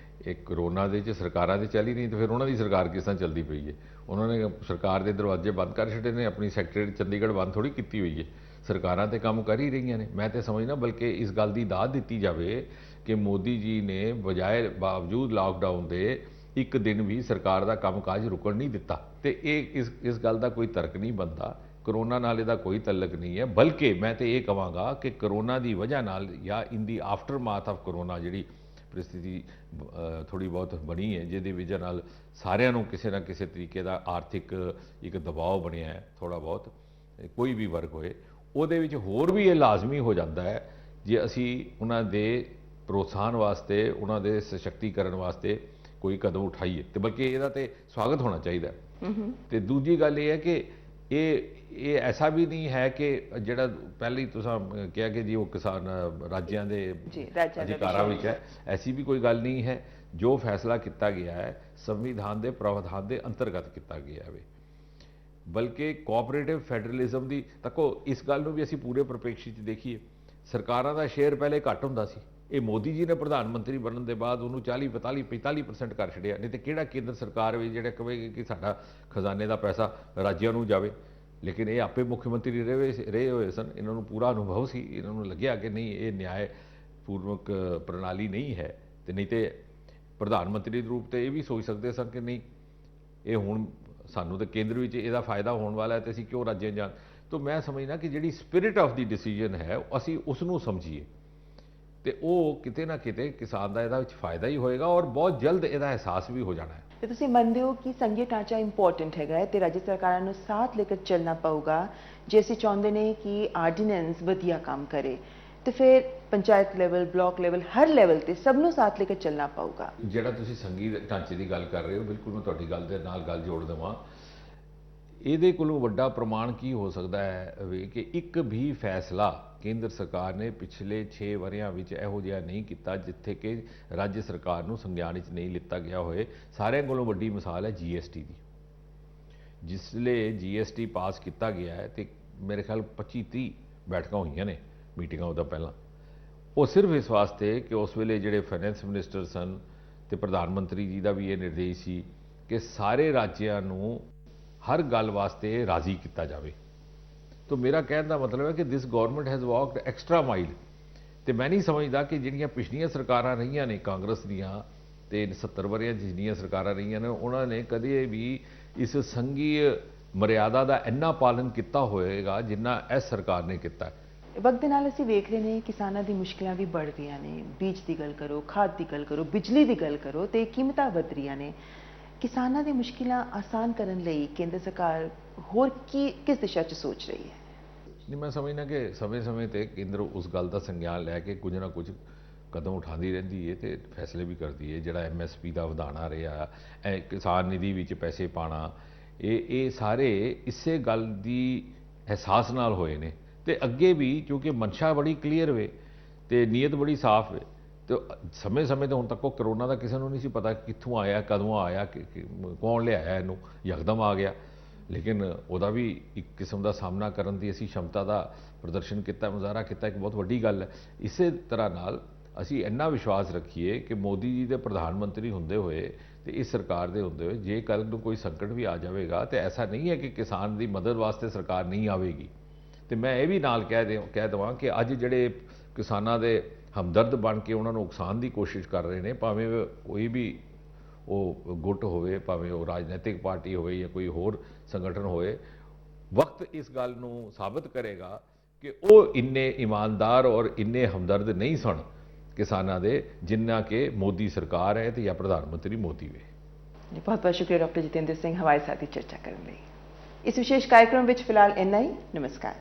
ਇੱਕ ਕਰੋਨਾ ਦੇ ਚ ਸਰਕਾਰਾਂ ਦੇ ਚੱਲ ਹੀ ਨਹੀਂ, ਤੇ ਫਿਰ ਉਹਨਾਂ ਦੀ ਸਰਕਾਰ ਕਿਸ ਤਰ੍ਹਾਂ ਚੱਲਦੀ ਪਈ ਹੈ। ਉਹਨਾਂ ਨੇ ਸਰਕਾਰ ਦੇ ਦਰਵਾਜ਼ੇ ਬੰਦ ਕਰ ਛੱਡੇ ਨੇ, ਆਪਣੀ ਸੈਕਟਰੀ ਚੰਡੀਗੜ੍ਹ ਬੰਦ ਥੋੜੀ ਕੀਤੀ ਹੋਈ ਹੈ। ਸਰਕਾਰਾਂ ਤੇ ਕੰਮ ਕਰ ਹੀ ਰਹੀਆਂ ਨੇ। ਮੈਂ ਤੇ ਸਮਝਦਾ ਬਲਕਿ ਇਸ ਗੱਲ ਦੀ ਦਾਦ ਦਿੱਤੀ ਜਾਵੇ ਕਿ ਮੋਦੀ ਜੀ ਨੇ ਬਜਾਏ ਬਾਵਜੂਦ ਲਾਕਡਾਊਨ ਦੇ ਇੱਕ ਦਿਨ ਵੀ ਸਰਕਾਰ ਦਾ ਕੰਮਕਾਜ ਰੁਕਣ ਨਹੀਂ ਦਿੱਤਾ, ਤੇ ਇਹ ਇਸ ਗੱਲ ਦਾ ਕੋਈ ਤਰਕ ਨਹੀਂ ਬਣਦਾ। ਕਰੋਨਾ ਨਾਲ ਇਹਦਾ ਕੋਈ ਤਲਕ ਨਹੀਂ ਹੈ, ਬਲਕਿ ਮੈਂ ਤੇ ਇਹ ਕਹਾਂਗਾ ਕਿ ਕਰੋਨਾ ਦੀ ਵਜ੍ਹਾ ਨਾਲ ਜਾਂ ਇਨ ਦੀ ਆਫਟਰਮਾਥ ਆਫ ਕਰੋਨਾ ਜਿਹੜੀ परिस्थिति थोड़ी बहुत बनी है, जिहदी वजह नाल सारिਆਂ ਨੂੰ ਕਿਸੇ ਨਾ ਕਿਸੇ ਤਰੀਕੇ ਦਾ ਆਰਥਿਕ ਇੱਕ ਦਬਾਅ ਬਣਿਆ ਹੈ। ਥੋੜਾ ਬਹੁਤ ਕੋਈ ਵੀ ਵਰਗ ਹੋਏ ਉਹਦੇ ਵਿੱਚ ਹੋਰ ਵੀ ਇਹ ਲਾਜ਼ਮੀ ਹੋ ਜਾਂਦਾ ਹੈ ਜੇ ਅਸੀਂ ਉਹਨਾਂ ਦੇ ਪ੍ਰੋਤਸਾਹਨ ਵਾਸਤੇ, ਉਹਨਾਂ ਦੇ ਸਸ਼ਕਤੀਕਰਨ ਵਾਸਤੇ ਕੋਈ ਕਦਮ ਉਠਾਈਏ, ਤੇ ਬਲਕਿ ਇਹਦਾ ਤੇ ਸਵਾਗਤ ਹੋਣਾ ਚਾਹੀਦਾ। ਤੇ ਦੂਜੀ ਗੱਲ ਇਹ ਹੈ ਕਿ ਇਹ ਐਸਾ ਵੀ ਨਹੀਂ ਹੈ ਕਿ ਜਿਹੜਾ ਪਹਿਲੇ ਹੀ ਤੁਸੀਂ ਕਿਹਾ ਕਿ ਜੀ ਉਹ ਕਿਸਾਨ ਰਾਜਾਂ ਦੇ ਅਧਿਕਾਰਾਂ ਵਿੱਚ ਹੈ, ਐਸੀ ਵੀ ਕੋਈ ਗੱਲ ਨਹੀਂ ਹੈ। ਜੋ ਫੈਸਲਾ ਕੀਤਾ ਗਿਆ ਹੈ ਸੰਵਿਧਾਨ ਦੇ ਪ੍ਰਾਵਧਾਨ ਦੇ ਅੰਤਰਗਤ ਕੀਤਾ ਗਿਆ ਹੈ। ਬਲਕਿ ਕੋਆਪਰੇਟਿਵ ਫੈਡਰਲਿਜ਼ਮ ਦੀ ਤੱਕੋ ਇਸ ਗੱਲ ਨੂੰ ਵੀ ਅਸੀਂ ਪੂਰੇ ਪ੍ਰਪੇਖਸ਼ ਵਿੱਚ ਦੇਖੀਏ, ਸਰਕਾਰਾਂ ਦਾ ਸ਼ੇਅਰ ਪਹਿਲੇ ਘੱਟ ਹੁੰਦਾ ਸੀ। ਇਹ ਮੋਦੀ ਜੀ ਨੇ ਪ੍ਰਧਾਨ ਮੰਤਰੀ ਬਣਨ ਦੇ ਬਾਅਦ ਉਹਨੂੰ 40-45% ਕਰ ਛੱਡਿਆ। ਨਹੀਂ ਤੇ ਕਿਹੜਾ ਕੇਂਦਰ ਸਰਕਾਰ ਵੀ ਜਿਹੜਾ ਕਹੇਗੀ ਕਿ ਸਾਡਾ ਖਜ਼ਾਨੇ ਦਾ ਪੈਸਾ ਰਾਜਾਂ ਨੂੰ ਜਾਵੇ। ਲੇਕਿਨ ਇਹ ਆਪੇ ਮੁੱਖ ਮੰਤਰੀ ਰਹੇ ਹੋਏ ਸਨ, ਇਹਨਾਂ ਨੂੰ ਪੂਰਾ ਅਨੁਭਵ ਸੀ, ਇਹਨਾਂ ਨੂੰ ਲੱਗਿਆ ਕਿ ਨਹੀਂ ਇਹ ਨਿਆਂ ਪੂਰਵਕ ਪ੍ਰਣਾਲੀ ਨਹੀਂ ਹੈ। ਤੇ ਨਹੀਂ ਤੇ ਪ੍ਰਧਾਨ ਮੰਤਰੀ ਦੇ ਰੂਪ ਤੇ ਇਹ ਵੀ ਸੋਚ ਸਕਦੇ ਸਨ ਕਿ ਨਹੀਂ ਇਹ ਹੁਣ ਸਾਨੂੰ ਤਾਂ ਕੇਂਦਰ ਵਿੱਚ ਇਹਦਾ ਫਾਇਦਾ ਹੋਣ ਵਾਲਾ ਹੈ ਤੇ ਅਸੀਂ ਕਿਉਂ ਰਾਜਾਂ ਜਾਣ। ਤਾਂ ਮੈਂ ਸਮਝਦਾ ਕਿ ਜਿਹੜੀ ਸਪਿਰਿਟ ਆਫ ਦੀ ਡਿਸੀਜਨ ਹੈ ਅਸੀਂ ਉਸ ਨੂੰ ਸਮਝੀਏ ਤੇ ਉਹ ਕਿਤੇ ਨਾ ਕਿਤੇ ਕਿਸਾਨ ਦਾ ਇਹਦਾ ਵਿੱਚ ਫਾਇਦਾ ਹੀ ਹੋਏਗਾ ਔਰ ਬਹੁਤ ਜਲਦ ਇਹਦਾ ਅਹਿਸਾਸ ਵੀ ਹੋ ਜਾਣਾ ਹੈ। ਤੇ ਤੁਸੀਂ ਮੰਨਦੇ ਹੋ ਕਿ ਸੰਘੀ ਢਾਂਚਾ ਇੰਪੋਰਟੈਂਟ ਹੈਗਾ ਹੈ ਤੇ ਰਾਜ ਸਰਕਾਰਾਂ ਨੂੰ ਸਾਥ ਲੈ ਕੇ ਚੱਲਣਾ ਪਊਗਾ ਜੇ ਅਸੀਂ ਚਾਹੁੰਦੇ ਨੇ ਕਿ ਆਰਡੀਨੈਂਸ ਵਧੀਆ ਕੰਮ ਕਰੇ, ਤੇ ਫਿਰ ਪੰਚਾਇਤ ਲੈਵਲ, ਬਲਾਕ ਲੈਵਲ, ਹਰ ਲੈਵਲ ਤੇ ਸਭ ਨੂੰ ਸਾਥ ਲੈ ਕੇ ਚੱਲਣਾ ਪਊਗਾ। ਜਿਹੜਾ ਤੁਸੀਂ ਸੰਘੀ ਢਾਂਚੇ ਦੀ ਗੱਲ ਕਰ ਰਹੇ ਹੋ, ਬਿਲਕੁਲ ਮੈਂ ਤੁਹਾਡੀ ਗੱਲ ਦੇ ਨਾਲ ਗੱਲ ਜੋੜ ਦੇਵਾਂ। ਇਹਦੇ ਕੋਲੋਂ ਵੱਡਾ ਪ੍ਰਮਾਣ ਕੀ ਹੋ ਸਕਦਾ ਹੈ ਵੀ ਕਿ ਇੱਕ ਵੀ ਫੈਸਲਾ ਕੇਂਦਰ ਸਰਕਾਰ ਨੇ ਪਿਛਲੇ 6 ਵਰ੍ਹਿਆਂ ਵਿੱਚ ਇਹੋ ਜਿਹਾ ਨਹੀਂ ਕੀਤਾ ਜਿੱਥੇ ਕਿ ਰਾਜ ਸਰਕਾਰ ਨੂੰ ਸੰਗਿਆਨ ਵਿੱਚ ਨਹੀਂ ਲਿੱਤਾ ਗਿਆ ਹੋਏ। ਸਾਰਿਆਂ ਕੋਲੋਂ ਵੱਡੀ ਮਿਸਾਲ ਹੈ GST ਦੀ। ਜਿਸਲੇ GST ਪਾਸ ਕੀਤਾ ਗਿਆ ਹੈ ਤੇ ਮੇਰੇ ਖਿਆਲ 25-30 ਬੈਠਕਾਂ ਹੋਈਆਂ ਨੇ, ਮੀਟਿੰਗਾਂ ਉਹਦਾ ਪਹਿਲਾਂ। ਉਹ ਸਿਰਫ ਇਸ ਵਾਸਤੇ ਕਿ ਉਸ ਵੇਲੇ ਜਿਹੜੇ ਫਾਈਨੈਂਸ ਮਿਨਿਸਟਰ ਸਨ ਤੇ ਪ੍ਰਧਾਨ ਮੰਤਰੀ ਜੀ ਦਾ ਵੀ ਇਹ ਨਿਰਦੇਸ਼ ਸੀ ਕਿ ਸਾਰੇ ਰਾਜਾਂ ਨੂੰ ਹਰ ਗੱਲ ਵਾਸਤੇ ਰਾਜ਼ੀ ਕੀਤਾ ਜਾਵੇ। तो मेरा कहने का मतलब है कि this government has walked extra mile. तो मैं नहीं समझता कि जिहड़ियां पिछलियां सरकारां रहियां ने कांग्रेस दियां ते 70 वरियां जिन्नियां सरकारां रहियां ने उन्होंने कदे भी इस संघीय मर्यादा का इन्ना पालन किया होएगा जिन्ना इस सरकार ने किया। वक्त ਦੇ ਨਾਲ ਅਸੀਂ ਵੇਖ ਰਹੇ ਨੇ ਕਿਸਾਨਾਂ ਦੀ ਮੁਸ਼ਕਿਲਾਂ ਵੀ बढ़ ਰਹੀਆਂ ਨੇ। ਬੀਜ ਦੀ ਗੱਲ ਕਰੋ, ਖਾਦ ਦੀ ਗੱਲ ਕਰੋ, ਬਿਜਲੀ ਦੀ ਗੱਲ ਕਰੋ ਤੇ ਕੀਮਤਾਂ ਵਧ ਰਹੀਆਂ ਨੇ। ਕਿਸਾਨਾਂ ਦੀ ਮੁਸ਼ਕਿਲਾਂ ਆਸਾਨ ਕਰਨ ਲਈ ਕੇਂਦਰ ਸਰਕਾਰ ਹੋਰ ਕਿਸ ਦਿਸ਼ਾ 'ਚ ਸੋਚ ਰਹੀ ਹੈ? नहीं, मैं समझना कि समय समय पर केंद्र उस गल का संज्ञान लैके कुछ ना कुछ कदम उठाती रहती है तो फैसले भी करती है। जोड़ा MSP का वधाना रहा, किसान निधि में पैसे पाना, ये सारे इसे गल की एहसास नाल होए ने। ते अगे भी क्योंकि मंशा बड़ी क्लीयर वे तो नीयत बड़ी साफ है। तो समय समय तो हुण तक करोना का किसी को नहीं सी पता कित्थों आया, कदों आया, कौन लियाया इनू, यकदम आ गया। लेकिन वह भी एक किस्म का सामना करने की असी क्षमता का प्रदर्शन किया, मुजाहरा किया, एक बहुत वड्डी गल है। इस तरह नाल असी इन्ना विश्वास रखीए कि मोदी जी के प्रधानमंत्री होंदे हुए तो इस सरकार के होंदे हुए जे कल को कोई संकट भी आ जाएगा तो ऐसा नहीं है कि किसान की मदद वास्ते सरकार नहीं आएगी। तो मैं ये भी नाल कह देवां कि अज जिहड़े किसानां दे हमदर्द बन के उन्होंने उकसाण की कोशिश कर रहे हैं, भावें कोई भी वो गुट होवे, भावें वो राजनैतिक पार्टी होवे या कोई होर संगठन होए, वक्त इस गल नूं साबित करेगा कि वो इन्ने ईमानदार और इन्ने हमदर्द नहीं सन किसानां दे जिन्ना कि मोदी सरकार है तो या प्रधानमंत्री मोदी वे। बहुत बहुत शुक्रिया डॉक्टर जितेंद्र सिंह हमारे साथ ही चर्चा करने। इस विशेष कार्यक्रम में फिलहाल इन्ना ही। नमस्कार।